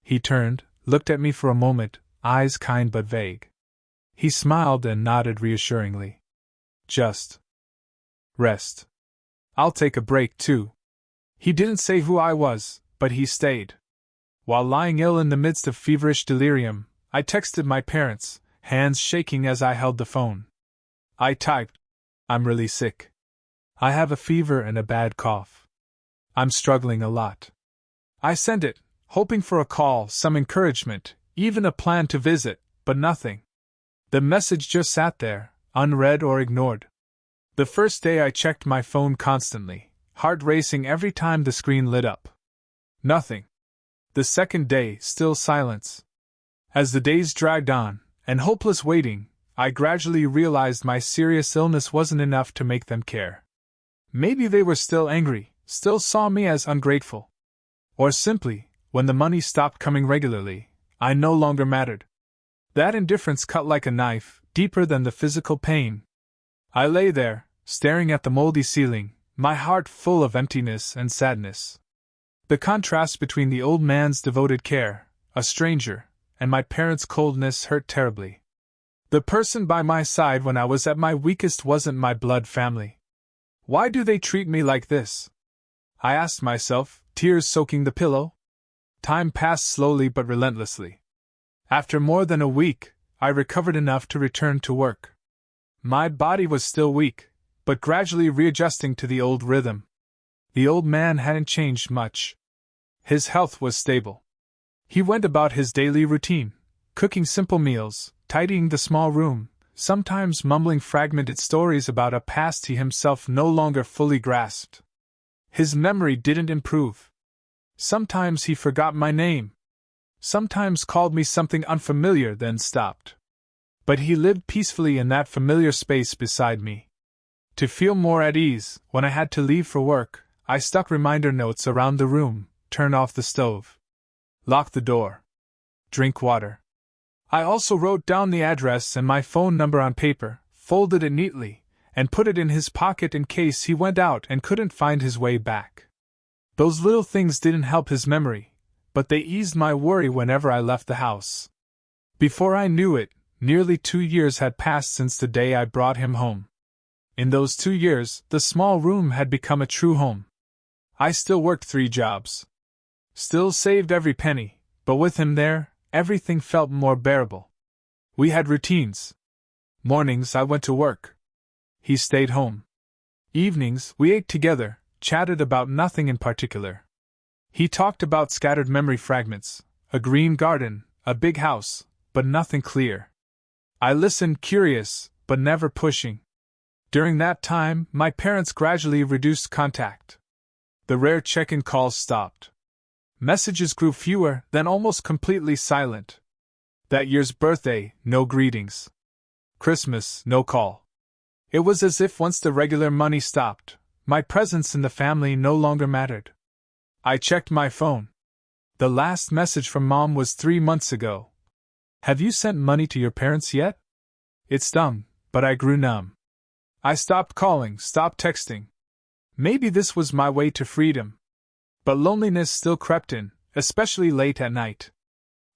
He turned, looked at me for a moment, eyes kind but vague. He smiled and nodded reassuringly. "Just rest. I'll take a break too." He didn't say who I was, but he stayed. While lying ill in the midst of feverish delirium, I texted my parents, hands shaking as I held the phone. I typed, "I'm really sick. I have a fever and a bad cough. I'm struggling a lot." I sent it, hoping for a call, some encouragement, even a plan to visit, but nothing. The message just sat there, unread or ignored. The first day I checked my phone constantly, heart racing every time the screen lit up. Nothing. The second day, still silence. As the days dragged on, and hopeless waiting, I gradually realized my serious illness wasn't enough to make them care. Maybe they were still angry, still saw me as ungrateful. Or simply, when the money stopped coming regularly, I no longer mattered. That indifference cut like a knife, deeper than the physical pain. I lay there, staring at the moldy ceiling, my heart full of emptiness and sadness. The contrast between the old man's devoted care, a stranger, and my parents' coldness hurt terribly. The person by my side when I was at my weakest wasn't my blood family. Why do they treat me like this? I asked myself, tears soaking the pillow. Time passed slowly but relentlessly. After more than a week, I recovered enough to return to work. My body was still weak, but gradually readjusting to the old rhythm. The old man hadn't changed much. His health was stable. He went about his daily routine, cooking simple meals, tidying the small room, sometimes mumbling fragmented stories about a past he himself no longer fully grasped. His memory didn't improve. Sometimes he forgot my name. Sometimes called me something unfamiliar, then stopped. But he lived peacefully in that familiar space beside me. To feel more at ease, when I had to leave for work, I stuck reminder notes around the room, turn off the stove, lock the door, drink water. I also wrote down the address and my phone number on paper, folded it neatly, and put it in his pocket in case he went out and couldn't find his way back. Those little things didn't help his memory, but they eased my worry whenever I left the house. Before I knew it, nearly 2 years had passed since the day I brought him home. In those 2 years, the small room had become a true home. I still worked 3 jobs. Still saved every penny, but with him there, everything felt more bearable. We had routines. Mornings I went to work. He stayed home. Evenings we ate together, chatted about nothing in particular. He talked about scattered memory fragments, a green garden, a big house, but nothing clear. I listened, curious, but never pushing. During that time, my parents gradually reduced contact. The rare check-in calls stopped. Messages grew fewer, then almost completely silent. That year's birthday, no greetings. Christmas, no call. It was as if once the regular money stopped, my presence in the family no longer mattered. I checked my phone. The last message from Mom was 3 months ago. Have you sent money to your parents yet? It stung, but I grew numb. I stopped calling, stopped texting. Maybe this was my way to freedom. But loneliness still crept in, especially late at night.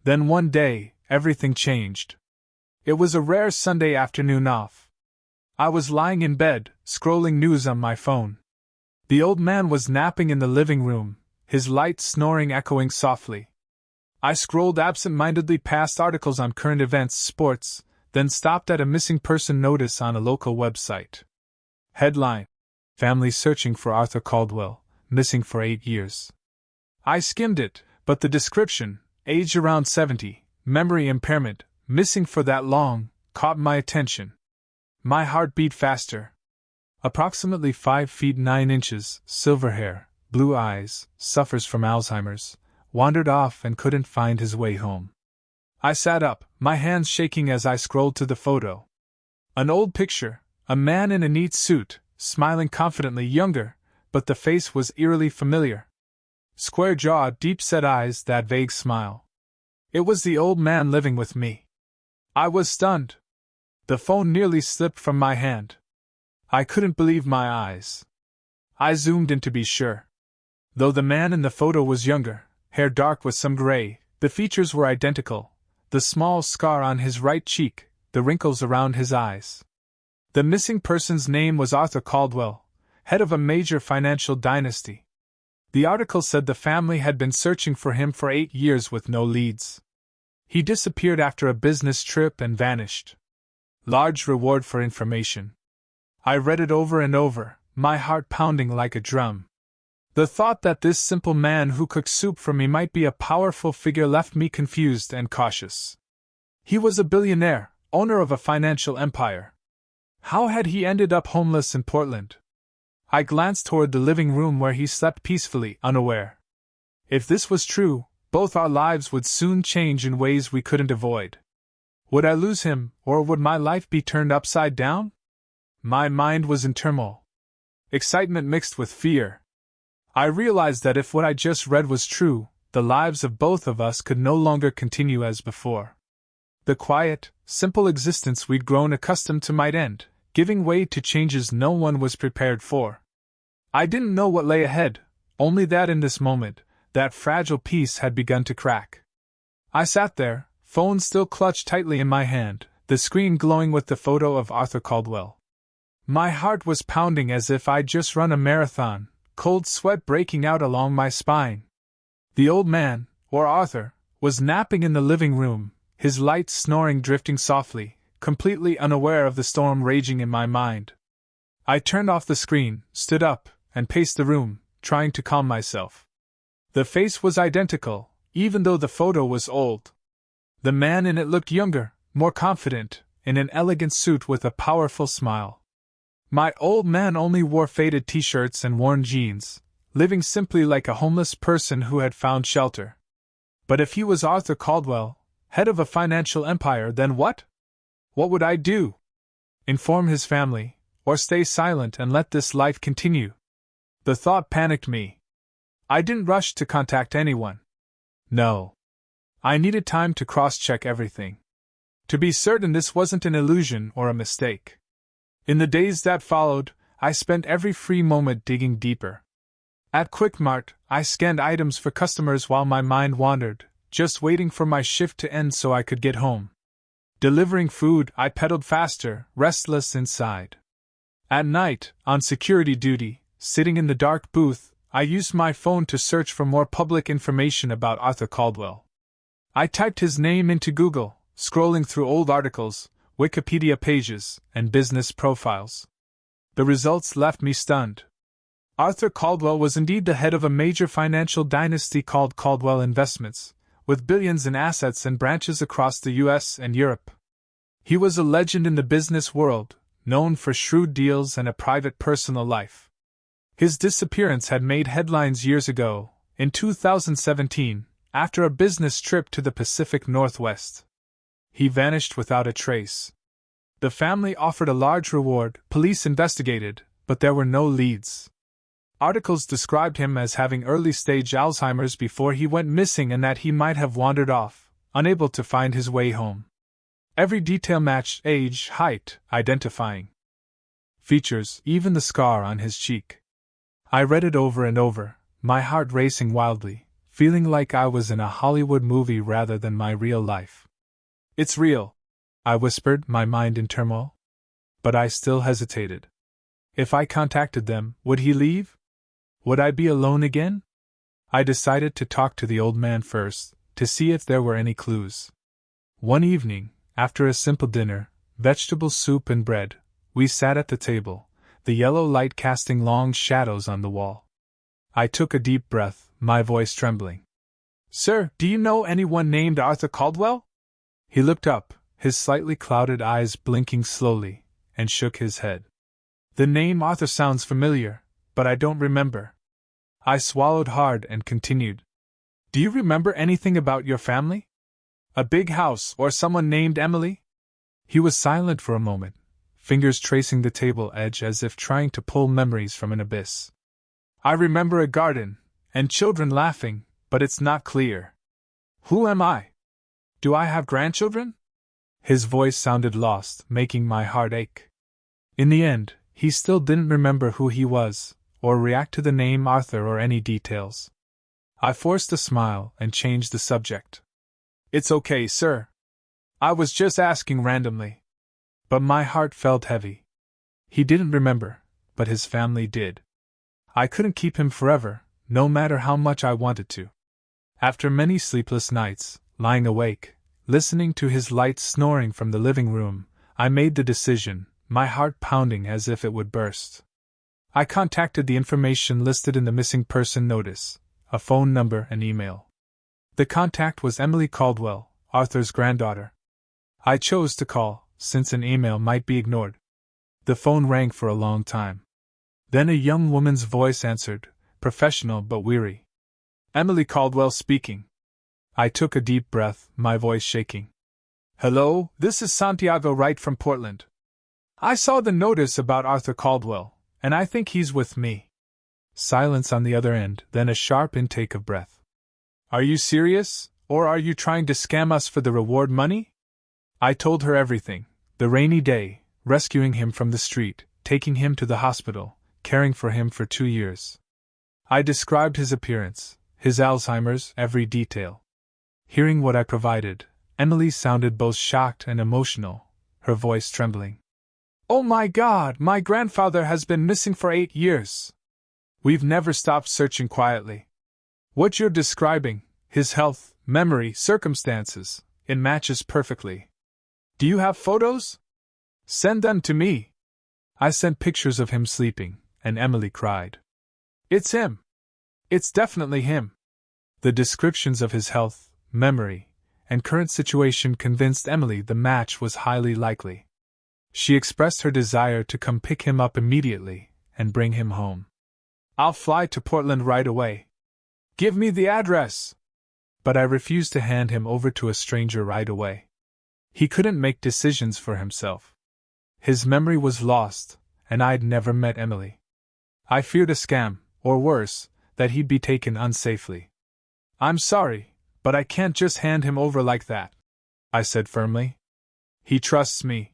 Then one day, everything changed. It was a rare Sunday afternoon off. I was lying in bed, scrolling news on my phone. The old man was napping in the living room, his light snoring echoing softly. I scrolled absent-mindedly past articles on current events, sports, then stopped at a missing person notice on a local website. Headline: Family searching for Arthur Caldwell, missing for 8 years. I skimmed it, but the description, age around 70, memory impairment, missing for that long, caught my attention. My heart beat faster. Approximately 5 feet 9 inches, silver hair, blue eyes, suffers from Alzheimer's, wandered off and couldn't find his way home. I sat up, my hands shaking as I scrolled to the photo. An old picture, a man in a neat suit, smiling confidently, younger, but the face was eerily familiar. Square jaw, deep-set eyes, that vague smile. It was the old man living with me. I was stunned. The phone nearly slipped from my hand. I couldn't believe my eyes. I zoomed in to be sure. Though the man in the photo was younger, hair dark with some gray, the features were identical. The small scar on his right cheek, the wrinkles around his eyes. The missing person's name was Arthur Caldwell, head of a major financial dynasty. The article said the family had been searching for him for 8 years with no leads. He disappeared after a business trip and vanished. Large reward for information. I read it over and over, my heart pounding like a drum. The thought that this simple man who cooked soup for me might be a powerful figure left me confused and cautious. He was a billionaire, owner of a financial empire. How had he ended up homeless in Portland? I glanced toward the living room where he slept peacefully, unaware. If this was true, both our lives would soon change in ways we couldn't avoid. Would I lose him, or would my life be turned upside down? My mind was in turmoil. Excitement mixed with fear. I realized that if what I just read was true, the lives of both of us could no longer continue as before. The quiet, simple existence we'd grown accustomed to might end, giving way to changes no one was prepared for. I didn't know what lay ahead, only that in this moment, that fragile peace had begun to crack. I sat there, phone still clutched tightly in my hand, the screen glowing with the photo of Arthur Caldwell. My heart was pounding as if I'd just run a marathon, cold sweat breaking out along my spine. The old man, or Arthur, was napping in the living room, his light snoring drifting softly, completely unaware of the storm raging in my mind. I turned off the screen, stood up, and paced the room, trying to calm myself. The face was identical, even though the photo was old. The man in it looked younger, more confident, in an elegant suit with a powerful smile. My old man only wore faded t-shirts and worn jeans, living simply like a homeless person who had found shelter. But if he was Arthur Caldwell, head of a financial empire, then what? What would I do? Inform his family, or stay silent and let this life continue? The thought panicked me. I didn't rush to contact anyone. No. I needed time to cross-check everything. To be certain this wasn't an illusion or a mistake. In the days that followed, I spent every free moment digging deeper. At Quickmart, I scanned items for customers while my mind wandered, just waiting for my shift to end so I could get home. Delivering food, I pedaled faster, restless inside. At night, on security duty, sitting in the dark booth, I used my phone to search for more public information about Arthur Caldwell. I typed his name into Google, scrolling through old articles, Wikipedia pages, and business profiles. The results left me stunned. Arthur Caldwell was indeed the head of a major financial dynasty called Caldwell Investments, with billions in assets and branches across the US and Europe. He was a legend in the business world, known for shrewd deals and a private personal life. His disappearance had made headlines years ago, in 2017, after a business trip to the Pacific Northwest. He vanished without a trace. The family offered a large reward, police investigated, but there were no leads. Articles described him as having early-stage Alzheimer's before he went missing and that he might have wandered off, unable to find his way home. Every detail matched age, height, identifying features, even the scar on his cheek. I read it over and over, my heart racing wildly, feeling like I was in a Hollywood movie rather than my real life. "It's real," I whispered, my mind in turmoil. But I still hesitated. If I contacted them, would he leave? Would I be alone again? I decided to talk to the old man first, to see if there were any clues. One evening, after a simple dinner, vegetable soup and bread, we sat at the table, the yellow light casting long shadows on the wall. I took a deep breath, my voice trembling. "Sir, do you know anyone named Arthur Caldwell?" He looked up, his slightly clouded eyes blinking slowly, and shook his head. "The name Arthur sounds familiar, but I don't remember." I swallowed hard and continued. "Do you remember anything about your family? A big house or someone named Emily?" He was silent for a moment, fingers tracing the table edge as if trying to pull memories from an abyss. "I remember a garden, and children laughing, but it's not clear. Who am I? Do I have grandchildren?" His voice sounded lost, making my heart ache. In the end, he still didn't remember who he was, or react to the name Arthur or any details. I forced a smile and changed the subject. "It's okay, sir. I was just asking randomly." But my heart felt heavy. He didn't remember, but his family did. I couldn't keep him forever, no matter how much I wanted to. After many sleepless nights, lying awake, listening to his light snoring from the living room, I made the decision, my heart pounding as if it would burst. I contacted the information listed in the missing person notice, a phone number and email. The contact was Emily Caldwell, Arthur's granddaughter. I chose to call, since an email might be ignored. The phone rang for a long time. Then a young woman's voice answered, professional but weary. "Emily Caldwell speaking." I took a deep breath, my voice shaking. "Hello, this is Santiago Wright from Portland. I saw the notice about Arthur Caldwell, and I think he's with me." Silence on the other end, then a sharp intake of breath. "Are you serious, or are you trying to scam us for the reward money?" I told her everything, the rainy day, rescuing him from the street, taking him to the hospital, caring for him for 2 years. I described his appearance, his Alzheimer's, every detail. Hearing what I provided, Emily sounded both shocked and emotional, her voice trembling. "Oh my God, my grandfather has been missing for 8 years. We've never stopped searching quietly. What you're describing, his health, memory, circumstances, it matches perfectly. Do you have photos? Send them to me." I sent pictures of him sleeping, and Emily cried. "It's him. It's definitely him." The descriptions of his health, memory, and current situation convinced Emily the match was highly likely. She expressed her desire to come pick him up immediately and bring him home. "I'll fly to Portland right away. Give me the address." But I refused to hand him over to a stranger right away. He couldn't make decisions for himself. His memory was lost, and I'd never met Emily. I feared a scam, or worse, that he'd be taken unsafely. "I'm sorry, but I can't just hand him over like that," I said firmly. "He trusts me.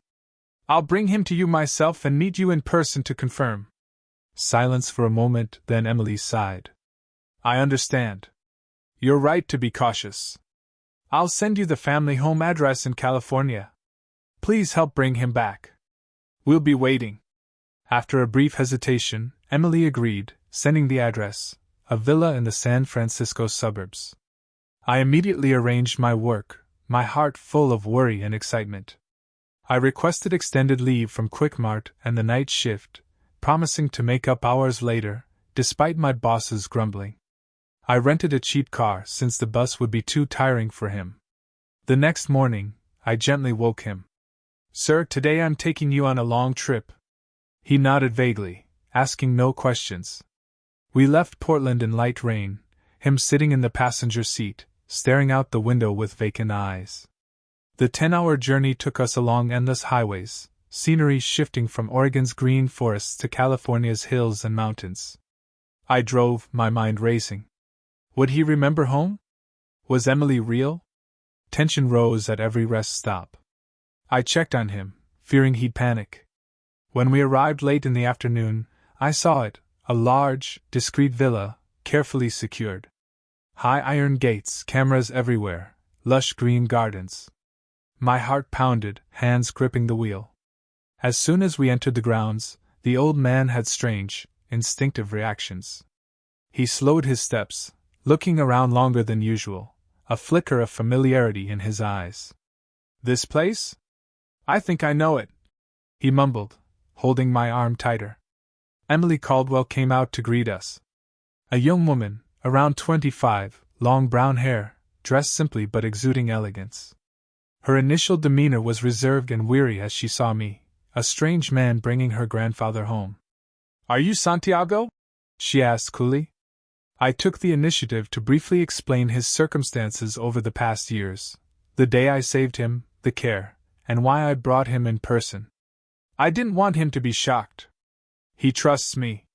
I'll bring him to you myself and meet you in person to confirm." Silence for a moment, then Emily sighed. "I understand. You're right to be cautious. I'll send you the family home address in California. Please help bring him back. We'll be waiting." After a brief hesitation, Emily agreed, sending the address, a villa in the San Francisco suburbs. I immediately arranged my work, my heart full of worry and excitement. I requested extended leave from Quickmart and the night shift, promising to make up hours later, despite my boss's grumbling. I rented a cheap car since the bus would be too tiring for him. The next morning, I gently woke him. "Sir, today I'm taking you on a long trip." He nodded vaguely, asking no questions. We left Portland in light rain, him sitting in the passenger seat, staring out the window with vacant eyes. The 10-hour journey took us along endless highways, scenery shifting from Oregon's green forests to California's hills and mountains. I drove, my mind racing. Would he remember home? Was Emily real? Tension rose at every rest stop. I checked on him, fearing he'd panic. When we arrived late in the afternoon, I saw it, a large, discreet villa, carefully secured. High iron gates, cameras everywhere, lush green gardens. My heart pounded, hands gripping the wheel. As soon as we entered the grounds, the old man had strange, instinctive reactions. He slowed his steps, looking around longer than usual, a flicker of familiarity in his eyes. "This place? I think I know it," he mumbled, holding my arm tighter. Emily Caldwell came out to greet us. A young woman, around 25, long brown hair, dressed simply but exuding elegance. Her initial demeanor was reserved and weary as she saw me, a strange man bringing her grandfather home. "Are you Santiago?" she asked coolly. I took the initiative to briefly explain his circumstances over the past years, the day I saved him, the care, and why I brought him in person. I didn't want him to be shocked. "He trusts me."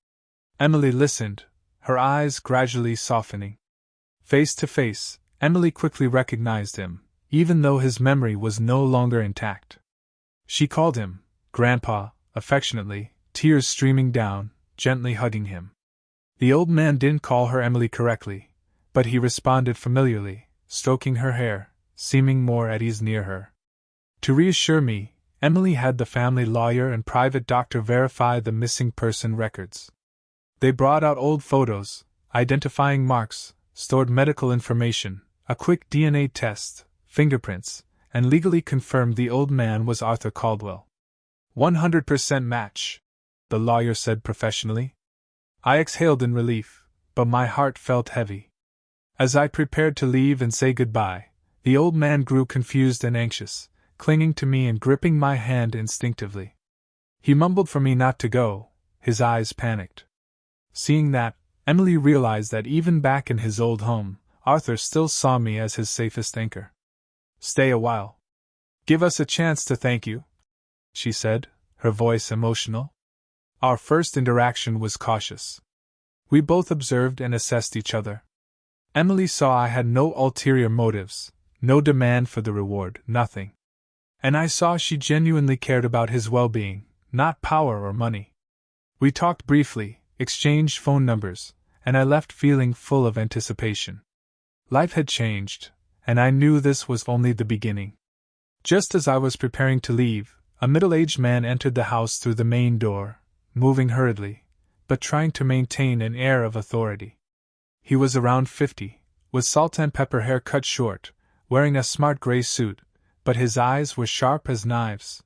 Emily listened, her eyes gradually softening. Face to face, Emily quickly recognized him, even though his memory was no longer intact. She called him Grandpa, affectionately, tears streaming down, gently hugging him. The old man didn't call her Emily correctly, but he responded familiarly, stroking her hair, seeming more at ease near her. To reassure me, Emily had the family lawyer and private doctor verify the missing person records. They brought out old photos, identifying marks, stored medical information, a quick DNA test, fingerprints, and legally confirmed the old man was Arthur Caldwell. 100% match, the lawyer said professionally. I exhaled in relief, but my heart felt heavy. As I prepared to leave and say goodbye, the old man grew confused and anxious, clinging to me and gripping my hand instinctively. He mumbled for me not to go, his eyes panicked. Seeing that, Emily realized that even back in his old home, Arthur still saw me as his safest anchor. "Stay a while. Give us a chance to thank you," she said, her voice emotional. Our first interaction was cautious. We both observed and assessed each other. Emily saw I had no ulterior motives, no demand for the reward, nothing. And I saw she genuinely cared about his well-being, not power or money. We talked briefly, exchanged phone numbers, and I left feeling full of anticipation. Life had changed, and I knew this was only the beginning. Just as I was preparing to leave, a middle-aged man entered the house through the main door, moving hurriedly, but trying to maintain an air of authority. He was around 50, with salt and pepper hair cut short, wearing a smart gray suit, but his eyes were sharp as knives.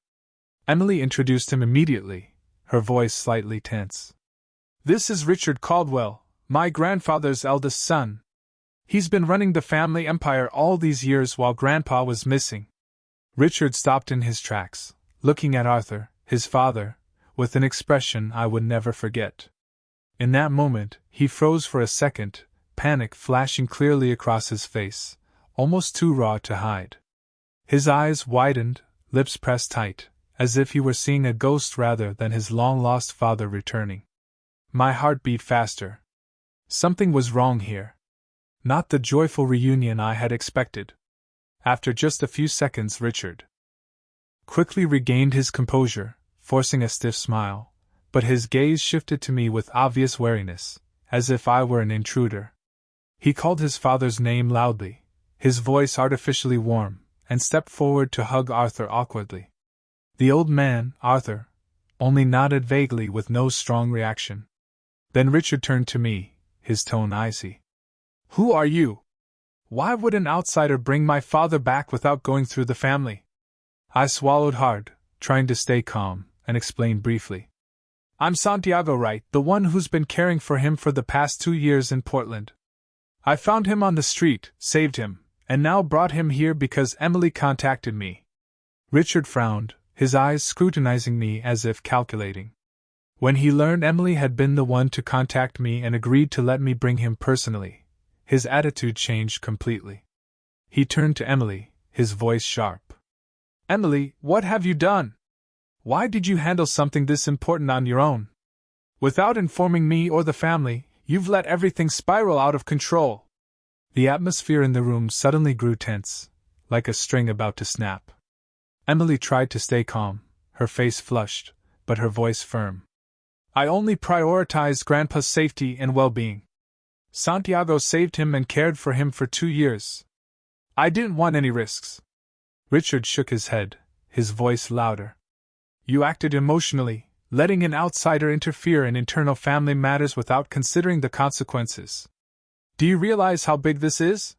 Emily introduced him immediately, her voice slightly tense. "This is Richard Caldwell, my grandfather's eldest son. He's been running the family empire all these years while Grandpa was missing." Richard stopped in his tracks, looking at Arthur, his father, with an expression I would never forget. In that moment, he froze for a second, panic flashing clearly across his face, almost too raw to hide. His eyes widened, lips pressed tight, as if he were seeing a ghost rather than his long-lost father returning. My heart beat faster. Something was wrong here. Not the joyful reunion I had expected. After just a few seconds, Richard quickly regained his composure, forcing a stiff smile, but his gaze shifted to me with obvious wariness, as if I were an intruder. He called his father's name loudly, his voice artificially warm, and stepped forward to hug Arthur awkwardly. The old man, Arthur, only nodded vaguely with no strong reaction. Then Richard turned to me, his tone icy. "Who are you? Why would an outsider bring my father back without going through the family?" I swallowed hard, trying to stay calm, and explained briefly. "I'm Santiago Wright, the one who's been caring for him for the past 2 years in Portland. I found him on the street, saved him, and now brought him here because Emily contacted me." Richard frowned, his eyes scrutinizing me as if calculating. When he learned Emily had been the one to contact me and agreed to let me bring him personally, his attitude changed completely. He turned to Emily, his voice sharp. "Emily, what have you done? Why did you handle something this important on your own? Without informing me or the family, you've let everything spiral out of control." The atmosphere in the room suddenly grew tense, like a string about to snap. Emily tried to stay calm, her face flushed, but her voice firm. "I only prioritized Grandpa's safety and well-being. Santiago saved him and cared for him for 2 years. I didn't want any risks." Richard shook his head, his voice louder. "You acted emotionally, letting an outsider interfere in internal family matters without considering the consequences. Do you realize how big this is?"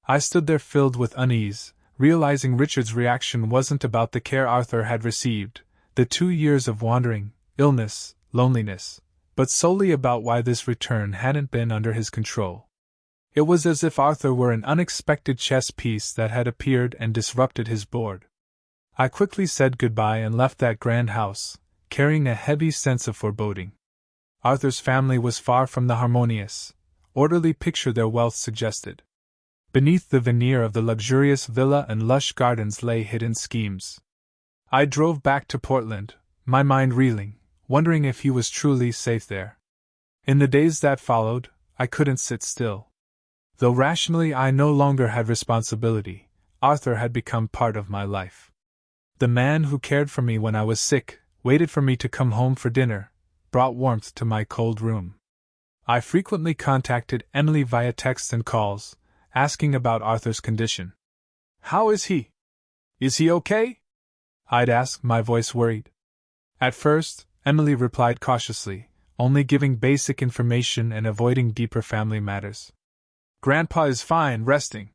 I stood there filled with unease, realizing Richard's reaction wasn't about the care Arthur had received, the 2 years of wandering, illness, loneliness, but solely about why this return hadn't been under his control. It was as if Arthur were an unexpected chess piece that had appeared and disrupted his board. I quickly said goodbye and left that grand house, carrying a heavy sense of foreboding. Arthur's family was far from the harmonious, orderly picture their wealth suggested. Beneath the veneer of the luxurious villa and lush gardens lay hidden schemes. I drove back to Portland, my mind reeling, wondering if he was truly safe there. In the days that followed, I couldn't sit still. Though rationally I no longer had responsibility, Arthur had become part of my life. The man who cared for me when I was sick, waited for me to come home for dinner, brought warmth to my cold room. I frequently contacted Emily via texts and calls, asking about Arthur's condition. "How is he? Is he okay?" I'd ask, my voice worried. At first, Emily replied cautiously, only giving basic information and avoiding deeper family matters. "Grandpa is fine, resting.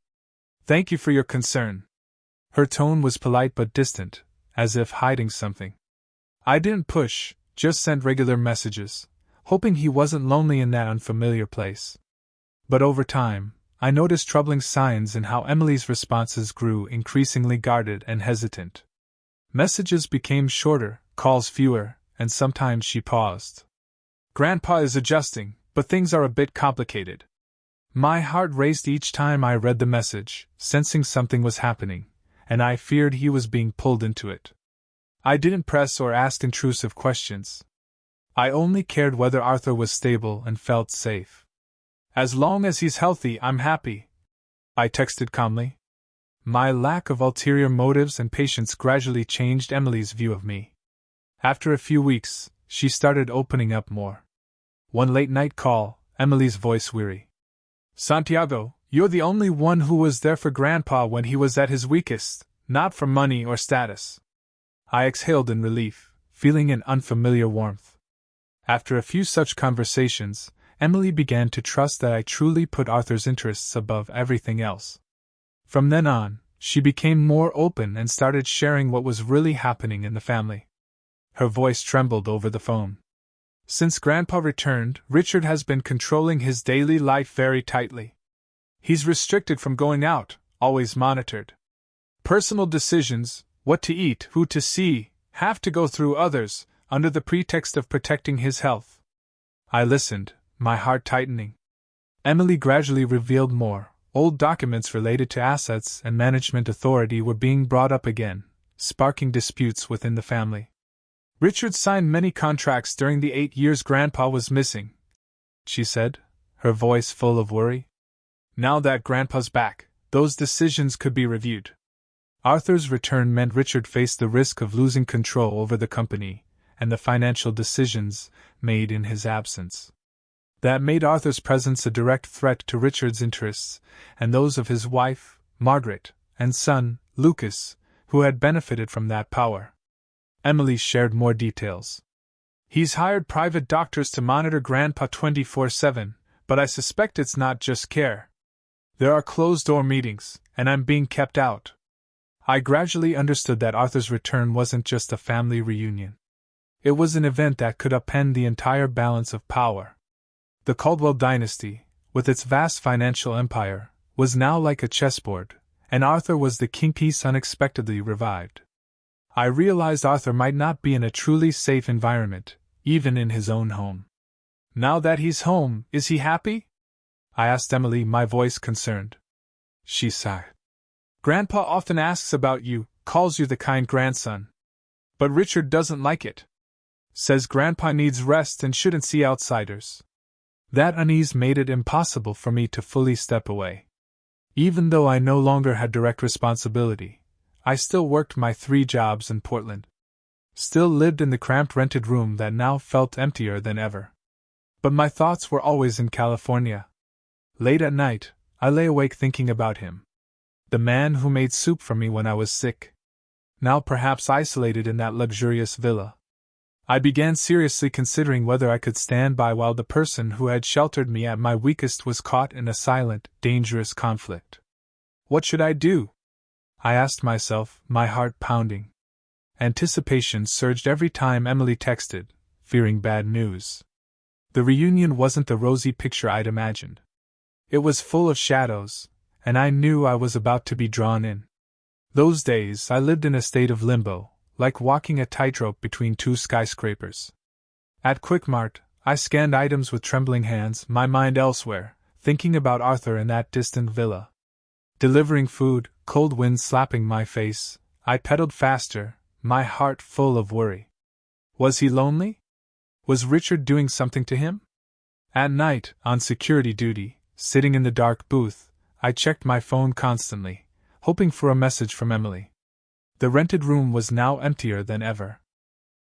Thank you for your concern." Her tone was polite but distant, as if hiding something. I didn't push, just sent regular messages, hoping he wasn't lonely in that unfamiliar place. But over time, I noticed troubling signs in how Emily's responses grew increasingly guarded and hesitant. Messages became shorter, calls fewer, and sometimes she paused. "Grandpa is adjusting, but things are a bit complicated." My heart raced each time I read the message, sensing something was happening, and I feared he was being pulled into it. I didn't press or ask intrusive questions. I only cared whether Arthur was stable and felt safe. "As long as he's healthy, I'm happy," I texted calmly. My lack of ulterior motives and patience gradually changed Emily's view of me. After a few weeks, she started opening up more. One late-night call, Emily's voice weary. "Santiago, you're the only one who was there for Grandpa when he was at his weakest, not for money or status." I exhaled in relief, feeling an unfamiliar warmth. After a few such conversations, Emily began to trust that I truly put Arthur's interests above everything else. From then on, she became more open and started sharing what was really happening in the family. Her voice trembled over the phone. "Since Grandpa returned, Richard has been controlling his daily life very tightly. He's restricted from going out, always monitored. Personal decisions, what to eat, who to see, have to go through others, under the pretext of protecting his health." I listened, my heart tightening. Emily gradually revealed more. Old documents related to assets and management authority were being brought up again, sparking disputes within the family. "Richard signed many contracts during the 8 years Grandpa was missing," she said, her voice full of worry. "Now that Grandpa's back, those decisions could be reviewed." Arthur's return meant Richard faced the risk of losing control over the company and the financial decisions made in his absence. That made Arthur's presence a direct threat to Richard's interests and those of his wife, Margaret, and son, Lucas, who had benefited from that power. Emily shared more details. He's hired private doctors to monitor Grandpa 24/7, but I suspect it's not just care. There are closed-door meetings, and I'm being kept out. I gradually understood that Arthur's return wasn't just a family reunion. It was an event that could upend the entire balance of power. The Caldwell dynasty, with its vast financial empire, was now like a chessboard, and Arthur was the kingpiece unexpectedly revived. I realized Arthur might not be in a truly safe environment, even in his own home. Now that he's home, is he happy? I asked Emily, my voice concerned. She sighed. Grandpa often asks about you, calls you the kind grandson. But Richard doesn't like it. Says Grandpa needs rest and shouldn't see outsiders. That unease made it impossible for me to fully step away. Even though I no longer had direct responsibility, I still worked my 3 jobs in Portland. Still lived in the cramped rented room that now felt emptier than ever. But my thoughts were always in California. Late at night, I lay awake thinking about him. The man who made soup for me when I was sick. Now perhaps isolated in that luxurious villa. I began seriously considering whether I could stand by while the person who had sheltered me at my weakest was caught in a silent, dangerous conflict. What should I do? I asked myself, my heart pounding. Anticipation surged every time Emily texted, fearing bad news. The reunion wasn't the rosy picture I'd imagined. It was full of shadows, and I knew I was about to be drawn in. Those days I lived in a state of limbo, like walking a tightrope between 2 skyscrapers. At Quickmart, I scanned items with trembling hands, my mind elsewhere, thinking about Arthur in that distant villa. Delivering food, cold wind slapping my face, I pedaled faster, my heart full of worry. Was he lonely? Was Richard doing something to him? At night, on security duty, sitting in the dark booth, I checked my phone constantly, hoping for a message from Emily. The rented room was now emptier than ever.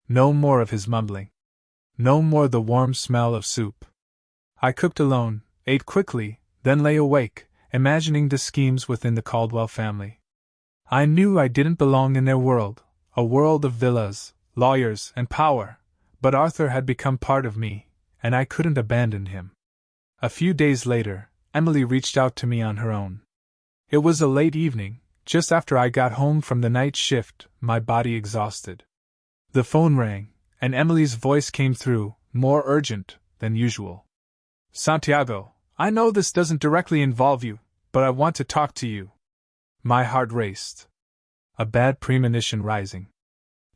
No more of his mumbling. No more the warm smell of soup. I cooked alone, ate quickly, then lay awake, imagining the schemes within the Caldwell family. I knew I didn't belong in their world, a world of villas, lawyers, and power, but Arthur had become part of me, and I couldn't abandon him. A few days later, Emily reached out to me on her own. It was a late evening, just after I got home from the night shift, my body exhausted. The phone rang, and Emily's voice came through, more urgent than usual. Santiago, I know this doesn't directly involve you, but I want to talk to you. My heart raced. A bad premonition rising.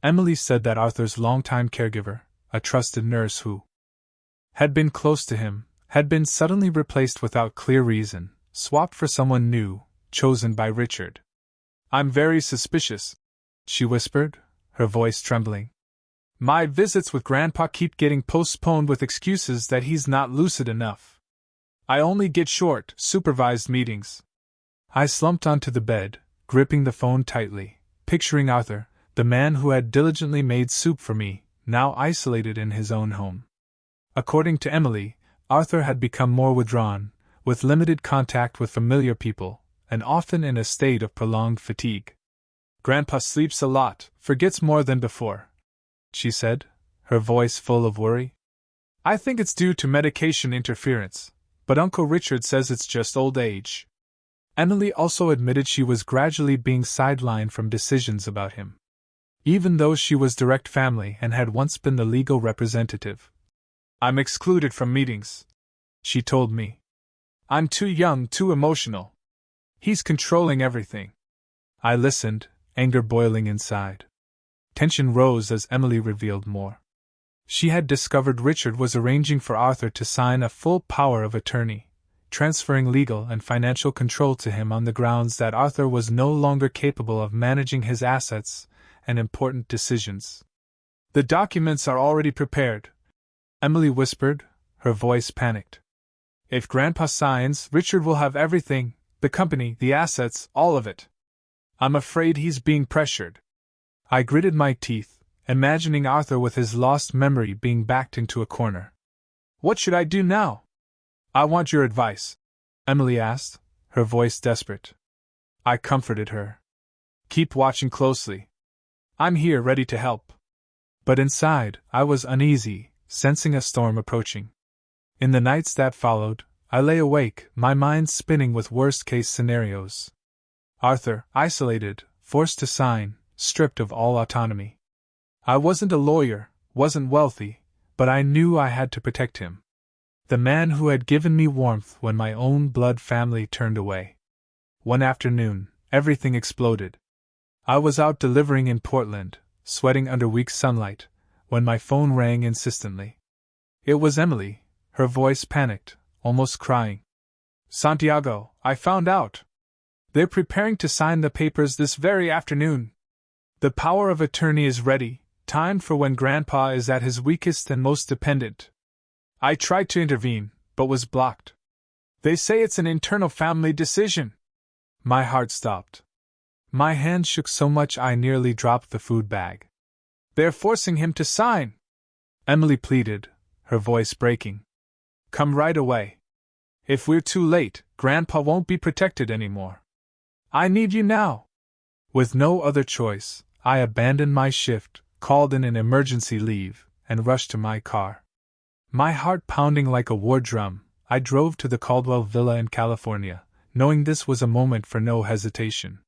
Emily said that Arthur's longtime caregiver, a trusted nurse who had been close to him, had been suddenly replaced without clear reason, swapped for someone new, chosen by Richard. I'm very suspicious, she whispered, her voice trembling. My visits with Grandpa keep getting postponed with excuses that he's not lucid enough. I only get short, supervised meetings. I slumped onto the bed, gripping the phone tightly, picturing Arthur, the man who had diligently made soup for me, now isolated in his own home. According to Emily, Arthur had become more withdrawn, with limited contact with familiar people, and often in a state of prolonged fatigue. Grandpa sleeps a lot, forgets more than before, she said, her voice full of worry. I think it's due to medication interference, but Uncle Richard says it's just old age. Emily also admitted she was gradually being sidelined from decisions about him. Even though she was direct family and had once been the legal representative. I'm excluded from meetings, she told me. I'm too young, too emotional. He's controlling everything. I listened, anger boiling inside. Tension rose as Emily revealed more. She had discovered Richard was arranging for Arthur to sign a full power of attorney, transferring legal and financial control to him on the grounds that Arthur was no longer capable of managing his assets and important decisions. The documents are already prepared, Emily whispered, her voice panicked. If Grandpa signs, Richard will have everything, the company, the assets, all of it. I'm afraid he's being pressured. I gritted my teeth, imagining Arthur with his lost memory being backed into a corner. What should I do now? I want your advice, Emily asked, her voice desperate. I comforted her. Keep watching closely. I'm here ready to help. But inside, I was uneasy, sensing a storm approaching. In the nights that followed, I lay awake, my mind spinning with worst-case scenarios. Arthur, isolated, forced to sign, stripped of all autonomy. I wasn't a lawyer, wasn't wealthy, but I knew I had to protect him. The man who had given me warmth when my own blood family turned away. One afternoon, everything exploded. I was out delivering in Portland, sweating under weak sunlight, when my phone rang insistently. It was Emily, her voice panicked, almost crying. "Santiago, I found out. They're preparing to sign the papers this very afternoon. The power of attorney is ready, timed for when Grandpa is at his weakest and most dependent. I tried to intervene, but was blocked. They say it's an internal family decision." My heart stopped. My hand shook so much I nearly dropped the food bag. "They're forcing him to sign," Emily pleaded, her voice breaking. "Come right away. If we're too late, Grandpa won't be protected anymore. I need you now." With no other choice, I abandoned my shift, called in an emergency leave, and rushed to my car. My heart pounding like a war drum, I drove to the Caldwell Villa in California, knowing this was a moment for no hesitation.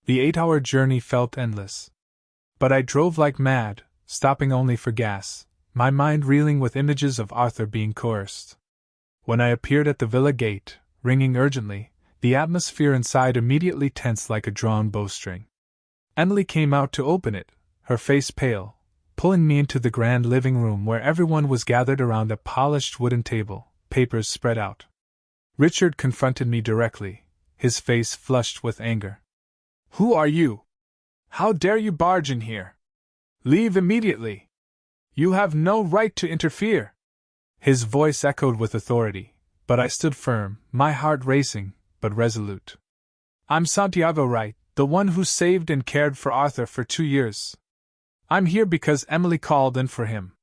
The 8-hour journey felt endless. But I drove like mad, stopping only for gas, my mind reeling with images of Arthur being coerced. When I appeared at the villa gate, ringing urgently, the atmosphere inside immediately tensed like a drawn bowstring. Emily came out to open it, her face pale, pulling me into the grand living room where everyone was gathered around a polished wooden table, papers spread out. Richard confronted me directly, his face flushed with anger. "Who are you? How dare you barge in here? Leave immediately. You have no right to interfere." His voice echoed with authority, but I stood firm, my heart racing, but resolute. "I'm Santiago Wright, the one who saved and cared for Arthur for 2 years. I'm here because Emily called in for him."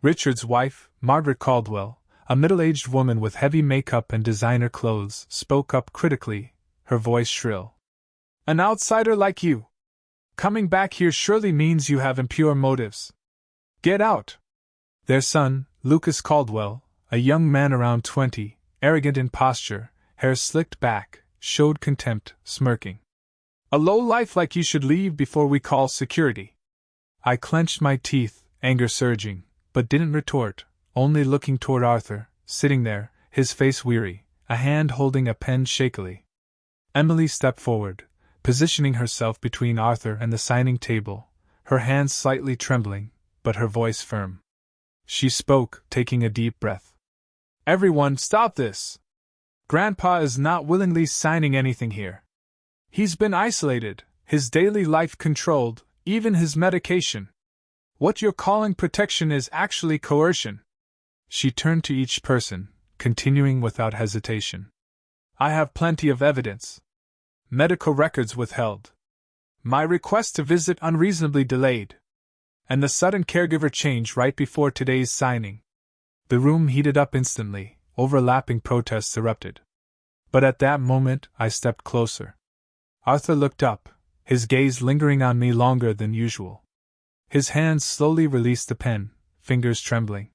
Richard's wife, Margaret Caldwell, a middle-aged woman with heavy makeup and designer clothes, spoke up critically, her voice shrill. "An outsider like you. Coming back here surely means you have impure motives. Get out." Their son, Lucas Caldwell, a young man around 20, arrogant in posture, hair slicked back, showed contempt, smirking. "A low-life like you should leave before we call security." I clenched my teeth, anger surging, but didn't retort, only looking toward Arthur, sitting there, his face weary, a hand holding a pen shakily. Emily stepped forward, positioning herself between Arthur and the signing table, her hands slightly trembling, but her voice firm. She spoke, taking a deep breath. "Everyone, stop this! Grandpa is not willingly signing anything here. He's been isolated, his daily life controlled, even his medication. What you're calling protection is actually coercion." She turned to each person, continuing without hesitation. "I have plenty of evidence. Medical records withheld. My request to visit unreasonably delayed. And the sudden caregiver change right before today's signing." The room heated up instantly, overlapping protests erupted. But at that moment, I stepped closer. Arthur looked up, his gaze lingering on me longer than usual. His hands slowly released the pen, fingers trembling.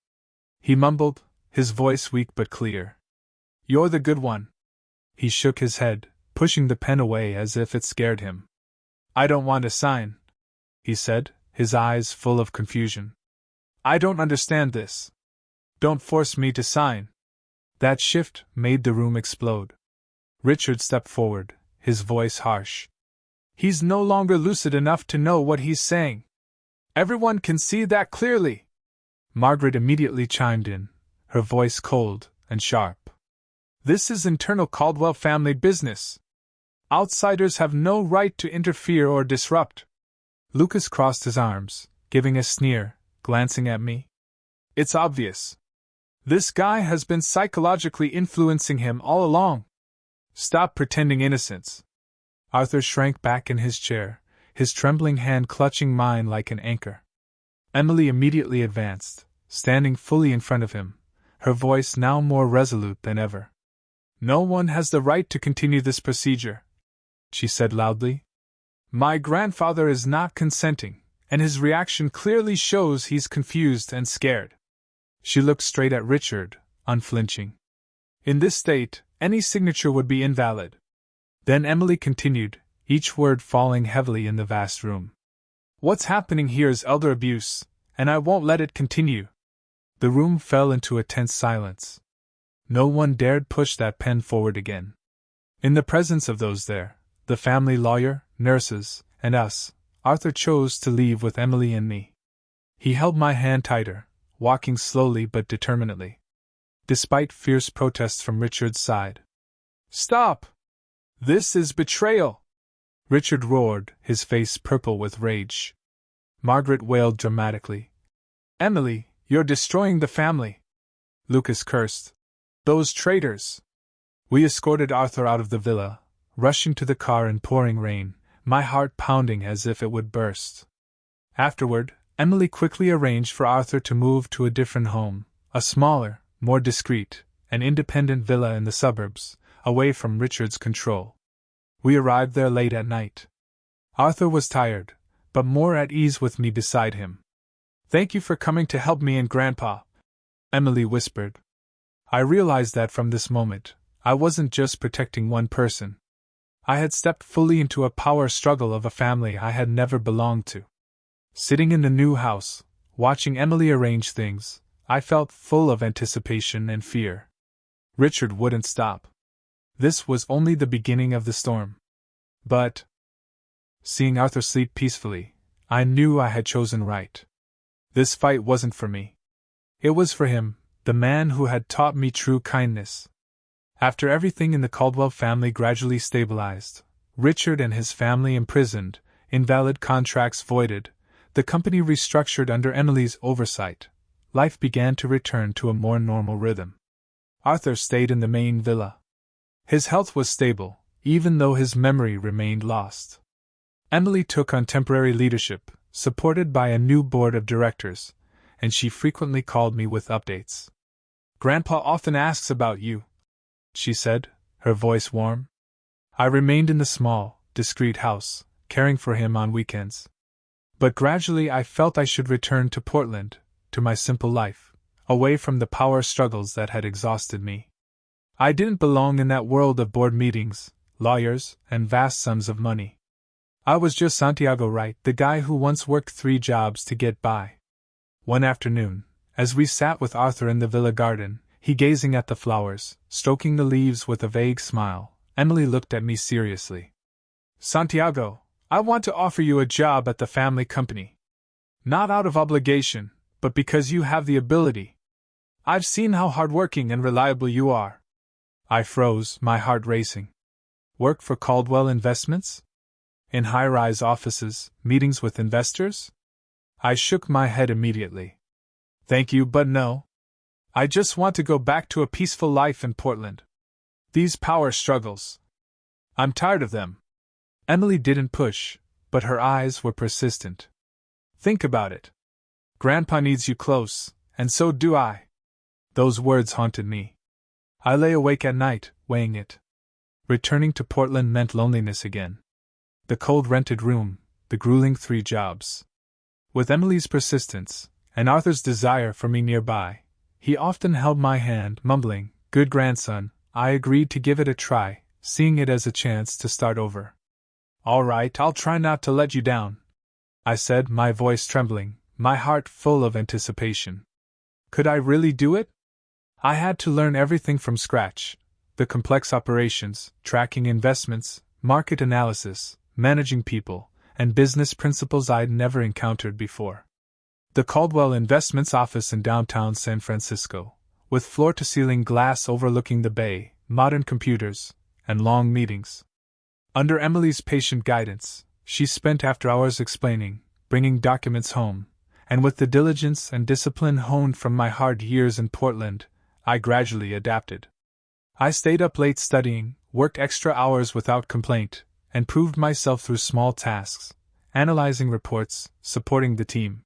He mumbled, his voice weak but clear. "You're the good one." He shook his head, pushing the pen away as if it scared him. "I don't want to sign," he said, his eyes full of confusion. "I don't understand this. Don't force me to sign." That shift made the room explode. Richard stepped forward, his voice harsh. "He's no longer lucid enough to know what he's saying. Everyone can see that clearly." Margaret immediately chimed in, her voice cold and sharp. "This is internal Caldwell family business. Outsiders have no right to interfere or disrupt." Lucas crossed his arms, giving a sneer, glancing at me. "It's obvious. This guy has been psychologically influencing him all along. Stop pretending innocence." Arthur shrank back in his chair, his trembling hand clutching mine like an anchor. Emily immediately advanced, standing fully in front of him, her voice now more resolute than ever. "No one has the right to continue this procedure," she said loudly. "My grandfather is not consenting, and his reaction clearly shows he's confused and scared. She looked straight at Richard, unflinching. In this state, any signature would be invalid. Then Emily continued, each word falling heavily in the vast room. What's happening here is elder abuse, and I won't let it continue. The room fell into a tense silence. No one dared push that pen forward again. In the presence of those there, the family lawyer, nurses, and us, Arthur chose to leave with Emily and me. He held my hand tighter, walking slowly but determinedly. Despite fierce protests from Richard's side. Stop! This is betrayal! Richard roared, his face purple with rage. Margaret wailed dramatically. Emily, you're destroying the family! Lucas cursed. Those traitors! We escorted Arthur out of the villa, rushing to the car in pouring rain, my heart pounding as if it would burst. Afterward, Emily quickly arranged for Arthur to move to a different home, a smaller, more discreet, and independent villa in the suburbs, away from Richard's control. We arrived there late at night. Arthur was tired, but more at ease with me beside him. Thank you for coming to help me and Grandpa, Emily whispered. I realized that from this moment, I wasn't just protecting one person. I had stepped fully into a power struggle of a family I had never belonged to. Sitting in the new house, watching Emily arrange things, I felt full of anticipation and fear. Richard wouldn't stop. This was only the beginning of the storm. But, seeing Arthur sleep peacefully, I knew I had chosen right. This fight wasn't for me. It was for him, the man who had taught me true kindness. After everything in the Caldwell family gradually stabilized, Richard and his family imprisoned, invalid contracts voided, the company restructured under Emily's oversight, life began to return to a more normal rhythm. Arthur stayed in the main villa. His health was stable, even though his memory remained lost. Emily took on temporary leadership, supported by a new board of directors, and she frequently called me with updates. Grandpa often asks about you, she said, her voice warm. I remained in the small, discreet house, caring for him on weekends. But gradually I felt I should return to Portland, to my simple life, away from the power struggles that had exhausted me. I didn't belong in that world of board meetings, lawyers, and vast sums of money. I was just Santiago Wright, the guy who once worked 3 jobs to get by. One afternoon, as we sat with Arthur in the villa garden, he gazing at the flowers, stroking the leaves with a vague smile, Emily looked at me seriously. Santiago, I want to offer you a job at the family company. Not out of obligation, but because you have the ability. I've seen how hardworking and reliable you are. I froze, my heart racing. Work for Caldwell Investments? In high-rise offices, meetings with investors? I shook my head immediately. Thank you, but no. I just want to go back to a peaceful life in Portland. These power struggles. I'm tired of them. Emily didn't push, but her eyes were persistent. Think about it. Grandpa needs you close, and so do I. Those words haunted me. I lay awake at night, weighing it. Returning to Portland meant loneliness again. The cold rented room, the grueling 3 jobs. With Emily's persistence, and Arthur's desire for me nearby, he often held my hand, mumbling, "Good grandson," I agreed to give it a try, seeing it as a chance to start over. All right, I'll try not to let you down, I said, my voice trembling, my heart full of anticipation. Could I really do it? I had to learn everything from scratch, the complex operations, tracking investments, market analysis, managing people, and business principles I'd never encountered before. The Caldwell Investments office in downtown San Francisco, with floor-to-ceiling glass overlooking the bay, modern computers, and long meetings. Under Emily's patient guidance, she spent after hours explaining, bringing documents home, and with the diligence and discipline honed from my hard years in Portland, I gradually adapted. I stayed up late studying, worked extra hours without complaint, and proved myself through small tasks, analyzing reports, supporting the team.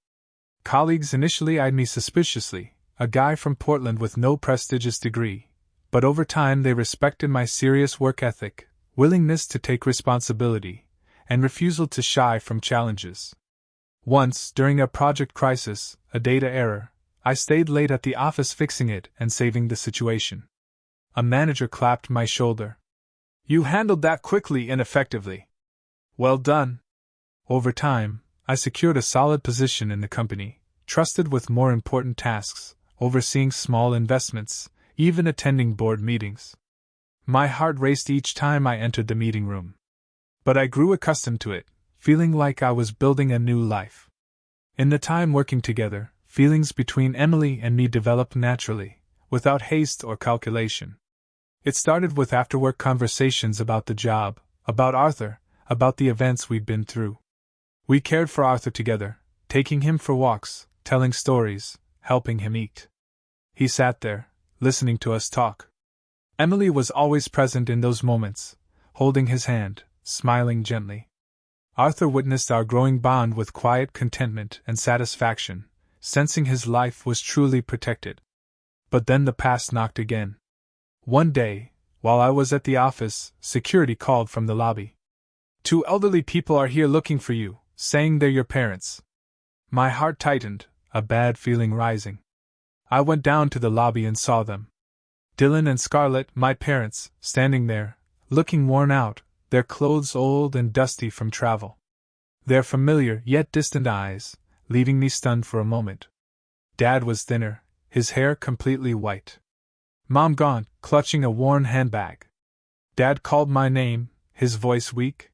Colleagues initially eyed me suspiciously, a guy from Portland with no prestigious degree, but over time they respected my serious work ethic, willingness to take responsibility, and refusal to shy from challenges. Once, during a project crisis, a data error, I stayed late at the office fixing it and saving the situation. A manager clapped my shoulder. "You handled that quickly and effectively. Well done." Over time, I secured a solid position in the company, trusted with more important tasks, overseeing small investments, even attending board meetings. My heart raced each time I entered the meeting room. But I grew accustomed to it, feeling like I was building a new life. In the time working together, feelings between Emily and me developed naturally, without haste or calculation. It started with after-work conversations about the job, about Arthur, about the events we'd been through. We cared for Arthur together, taking him for walks, telling stories, helping him eat. He sat there, listening to us talk. Emily was always present in those moments, holding his hand, smiling gently. Arthur witnessed our growing bond with quiet contentment and satisfaction, sensing his life was truly protected. But then the past knocked again. One day, while I was at the office, security called from the lobby. "Two elderly people are here looking for you, saying they're your parents." My heart tightened, a bad feeling rising. I went down to the lobby and saw them. Dylan and Scarlett, my parents, standing there, looking worn out, their clothes old and dusty from travel. Their familiar yet distant eyes, leaving me stunned for a moment. Dad was thinner, his hair completely white. Mom gaunt, clutching a worn handbag. Dad called my name, his voice weak.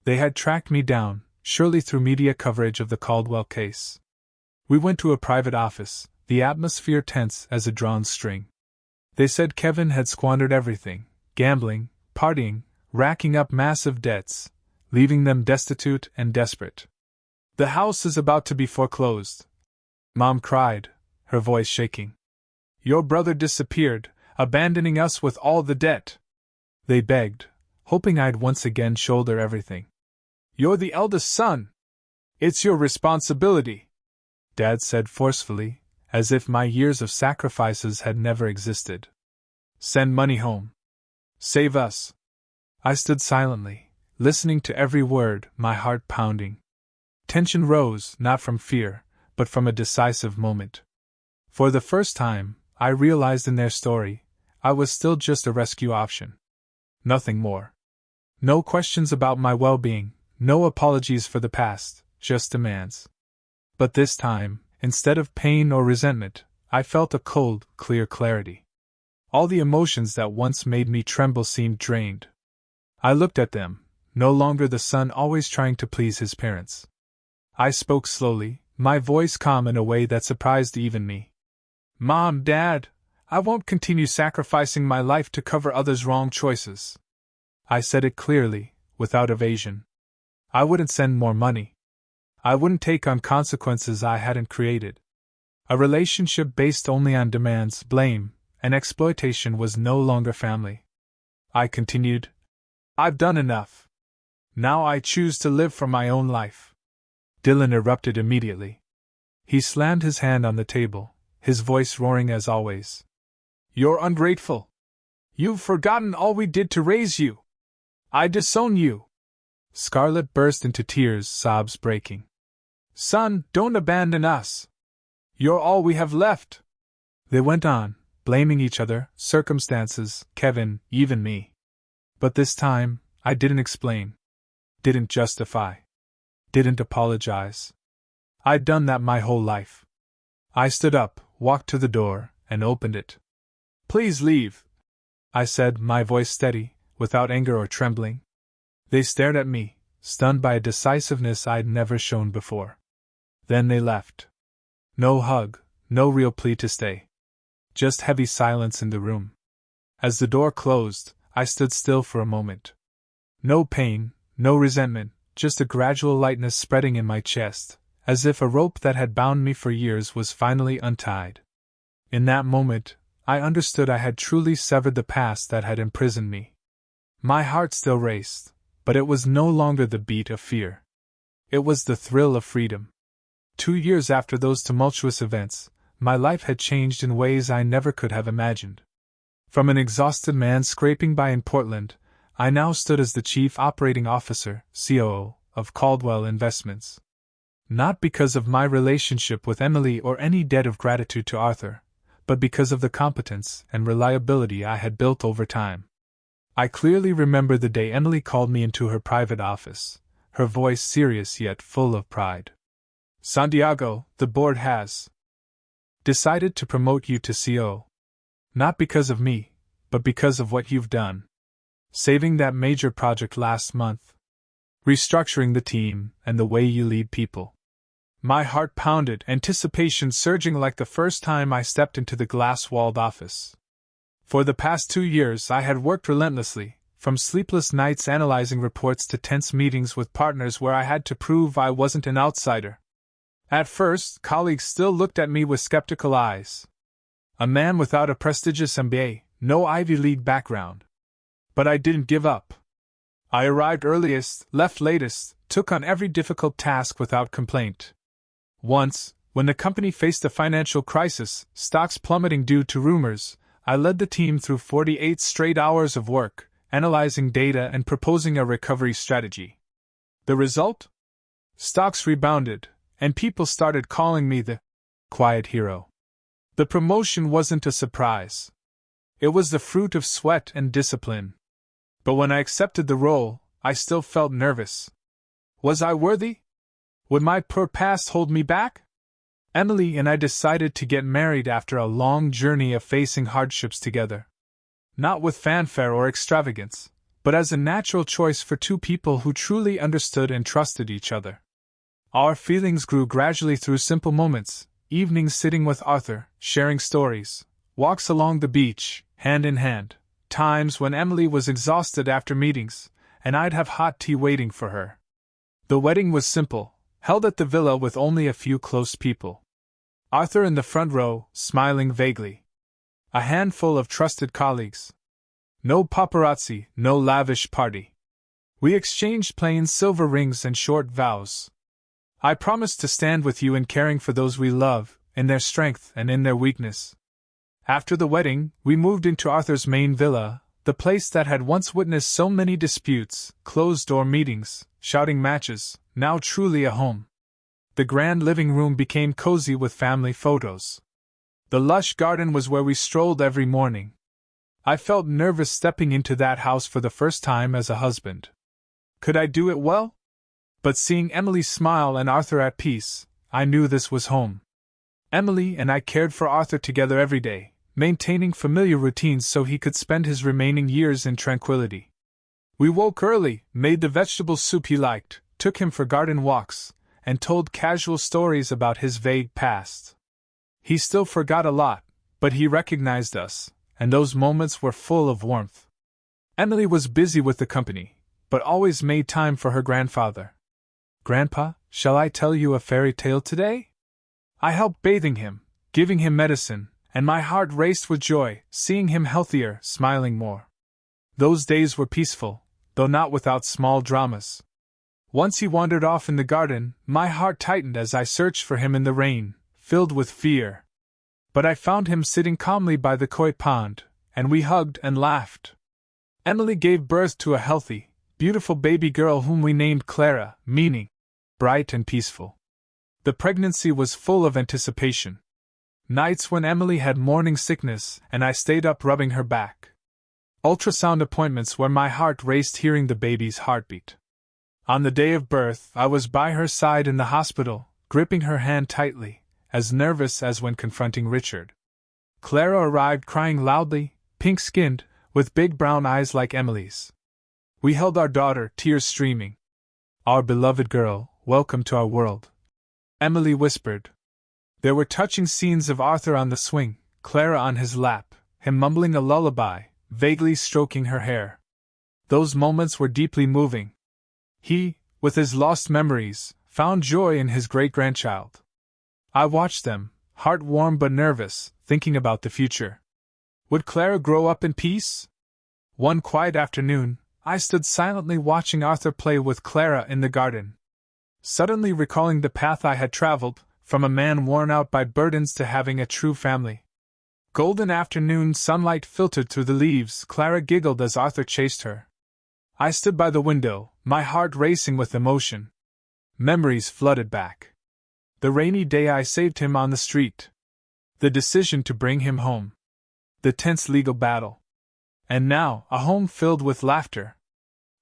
They had tracked me down, surely through media coverage of the Caldwell case. We went to a private office, the atmosphere tense as a drawn string. They said Kevin had squandered everything, gambling, partying, racking up massive debts, leaving them destitute and desperate. "The house is about to be foreclosed," Mom cried, her voice shaking. "Your brother disappeared, abandoning us with all the debt." They begged, hoping I'd once again shoulder everything. "You're the eldest son. It's your responsibility," Dad said forcefully, as if my years of sacrifices had never existed. "Send money home. Save us." I stood silently, listening to every word, my heart pounding. Tension rose, not from fear, but from a decisive moment. For the first time, I realized in their story, I was still just a rescue option. Nothing more. No questions about my well-being, no apologies for the past, just demands. But this time, instead of pain or resentment, I felt a cold, clear clarity. All the emotions that once made me tremble seemed drained. I looked at them, no longer the son always trying to please his parents. I spoke slowly, my voice calm in a way that surprised even me. "Mom, Dad, I won't continue sacrificing my life to cover others' wrong choices." I said it clearly, without evasion. I wouldn't send more money. I wouldn't take on consequences I hadn't created. A relationship based only on demands, blame, and exploitation was no longer family. I continued, "I've done enough. Now I choose to live for my own life." Dylan erupted immediately. He slammed his hand on the table, his voice roaring as always. "You're ungrateful. You've forgotten all we did to raise you. I disown you." Scarlett burst into tears, sobs breaking. "Son, don't abandon us. You're all we have left." They went on, blaming each other, circumstances, Kevin, even me. But this time, I didn't explain. Didn't justify. Didn't apologize. I'd done that my whole life. I stood up, walked to the door, and opened it. "Please leave," I said, my voice steady, without anger or trembling. They stared at me, stunned by a decisiveness I'd never shown before. Then they left. No hug, no real plea to stay. Just heavy silence in the room. As the door closed, I stood still for a moment. No pain, no resentment, just a gradual lightness spreading in my chest, as if a rope that had bound me for years was finally untied. In that moment, I understood I had truly severed the past that had imprisoned me. My heart still raced, but it was no longer the beat of fear. It was the thrill of freedom. 2 years after those tumultuous events, my life had changed in ways I never could have imagined. From an exhausted man scraping by in Portland, I now stood as the Chief Operating Officer, COO, of Caldwell Investments. Not because of my relationship with Emily or any debt of gratitude to Arthur, but because of the competence and reliability I had built over time. I clearly remember the day Emily called me into her private office, her voice serious yet full of pride. "Santiago, the board has decided to promote you to CO. Not because of me, but because of what you've done. Saving that major project last month. Restructuring the team and the way you lead people." My heart pounded, anticipation surging like the first time I stepped into the glass-walled office. For the past 2 years I had worked relentlessly, from sleepless nights analyzing reports to tense meetings with partners where I had to prove I wasn't an outsider. At first, colleagues still looked at me with skeptical eyes. A man without a prestigious MBA, no Ivy League background. But I didn't give up. I arrived earliest, left latest, took on every difficult task without complaint. Once, when the company faced a financial crisis, stocks plummeting due to rumors, I led the team through 48 straight hours of work, analyzing data and proposing a recovery strategy. The result? Stocks rebounded, and people started calling me the quiet hero. The promotion wasn't a surprise. It was the fruit of sweat and discipline. But when I accepted the role, I still felt nervous. Was I worthy? Would my poor past hold me back? Emily and I decided to get married after a long journey of facing hardships together. Not with fanfare or extravagance, but as a natural choice for two people who truly understood and trusted each other. Our feelings grew gradually through simple moments, evenings sitting with Arthur, sharing stories, walks along the beach, hand in hand, times when Emily was exhausted after meetings, and I'd have hot tea waiting for her. The wedding was simple, held at the villa with only a few close people. Arthur in the front row, smiling vaguely. A handful of trusted colleagues. No paparazzi, no lavish party. We exchanged plain silver rings and short vows. I promised to stand with you in caring for those we love, in their strength and in their weakness. After the wedding, we moved into Arthur's main villa, the place that had once witnessed so many disputes, closed-door meetings, shouting matches, now truly a home. The grand living room became cozy with family photos. The lush garden was where we strolled every morning. I felt nervous stepping into that house for the first time as a husband. Could I do it well? But seeing Emily smile and Arthur at peace, I knew this was home. Emily and I cared for Arthur together every day, maintaining familiar routines so he could spend his remaining years in tranquility. We woke early, made the vegetable soup he liked, took him for garden walks, and told casual stories about his vague past. He still forgot a lot, but he recognized us, and those moments were full of warmth. Emily was busy with the company, but always made time for her grandfather. "Grandpa, shall I tell you a fairy tale today?" I helped bathing him, giving him medicine, and my heart raced with joy, seeing him healthier, smiling more. Those days were peaceful, though not without small dramas. Once he wandered off in the garden, my heart tightened as I searched for him in the rain, filled with fear. But I found him sitting calmly by the koi pond, and we hugged and laughed. Emily gave birth to a healthy, beautiful baby girl whom we named Clara, meaning bright and peaceful. The pregnancy was full of anticipation. Nights when Emily had morning sickness and I stayed up rubbing her back. Ultrasound appointments where my heart raced hearing the baby's heartbeat. On the day of birth, I was by her side in the hospital, gripping her hand tightly, as nervous as when confronting Richard. Clara arrived crying loudly, pink-skinned, with big brown eyes like Emily's. We held our daughter, tears streaming. "Our beloved girl, welcome to our world," Emily whispered. There were touching scenes of Arthur on the swing, Clara on his lap, him mumbling a lullaby, vaguely stroking her hair. Those moments were deeply moving. He, with his lost memories, found joy in his great-grandchild. I watched them, heart warm but nervous, thinking about the future. Would Clara grow up in peace? One quiet afternoon, I stood silently watching Arthur play with Clara in the garden. Suddenly recalling the path I had traveled, from a man worn out by burdens to having a true family. Golden afternoon sunlight filtered through the leaves. Clara giggled as Arthur chased her. I stood by the window, my heart racing with emotion. Memories flooded back. The rainy day I saved him on the street. The decision to bring him home. The tense legal battle. And now, a home filled with laughter.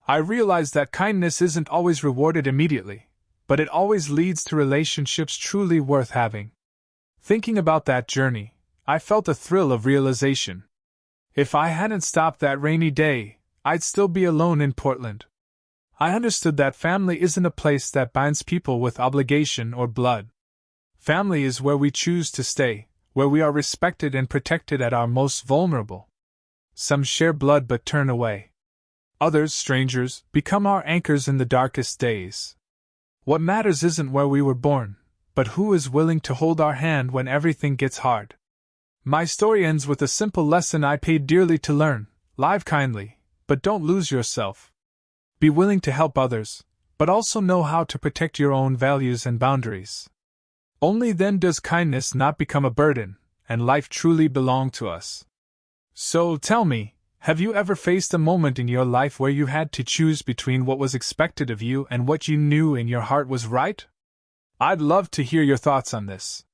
I realize that kindness isn't always rewarded immediately, but it always leads to relationships truly worth having. Thinking about that journey, I felt a thrill of realization. If I hadn't stopped that rainy day, I'd still be alone in Portland. I understood that family isn't a place that binds people with obligation or blood. Family is where we choose to stay, where we are respected and protected at our most vulnerable. Some share blood but turn away. Others, strangers, become our anchors in the darkest days. What matters isn't where we were born, but who is willing to hold our hand when everything gets hard. My story ends with a simple lesson I paid dearly to learn: live kindly, but don't lose yourself. Be willing to help others, but also know how to protect your own values and boundaries. Only then does kindness not become a burden, and life truly belong to us. So tell me, have you ever faced a moment in your life where you had to choose between what was expected of you and what you knew in your heart was right? I'd love to hear your thoughts on this.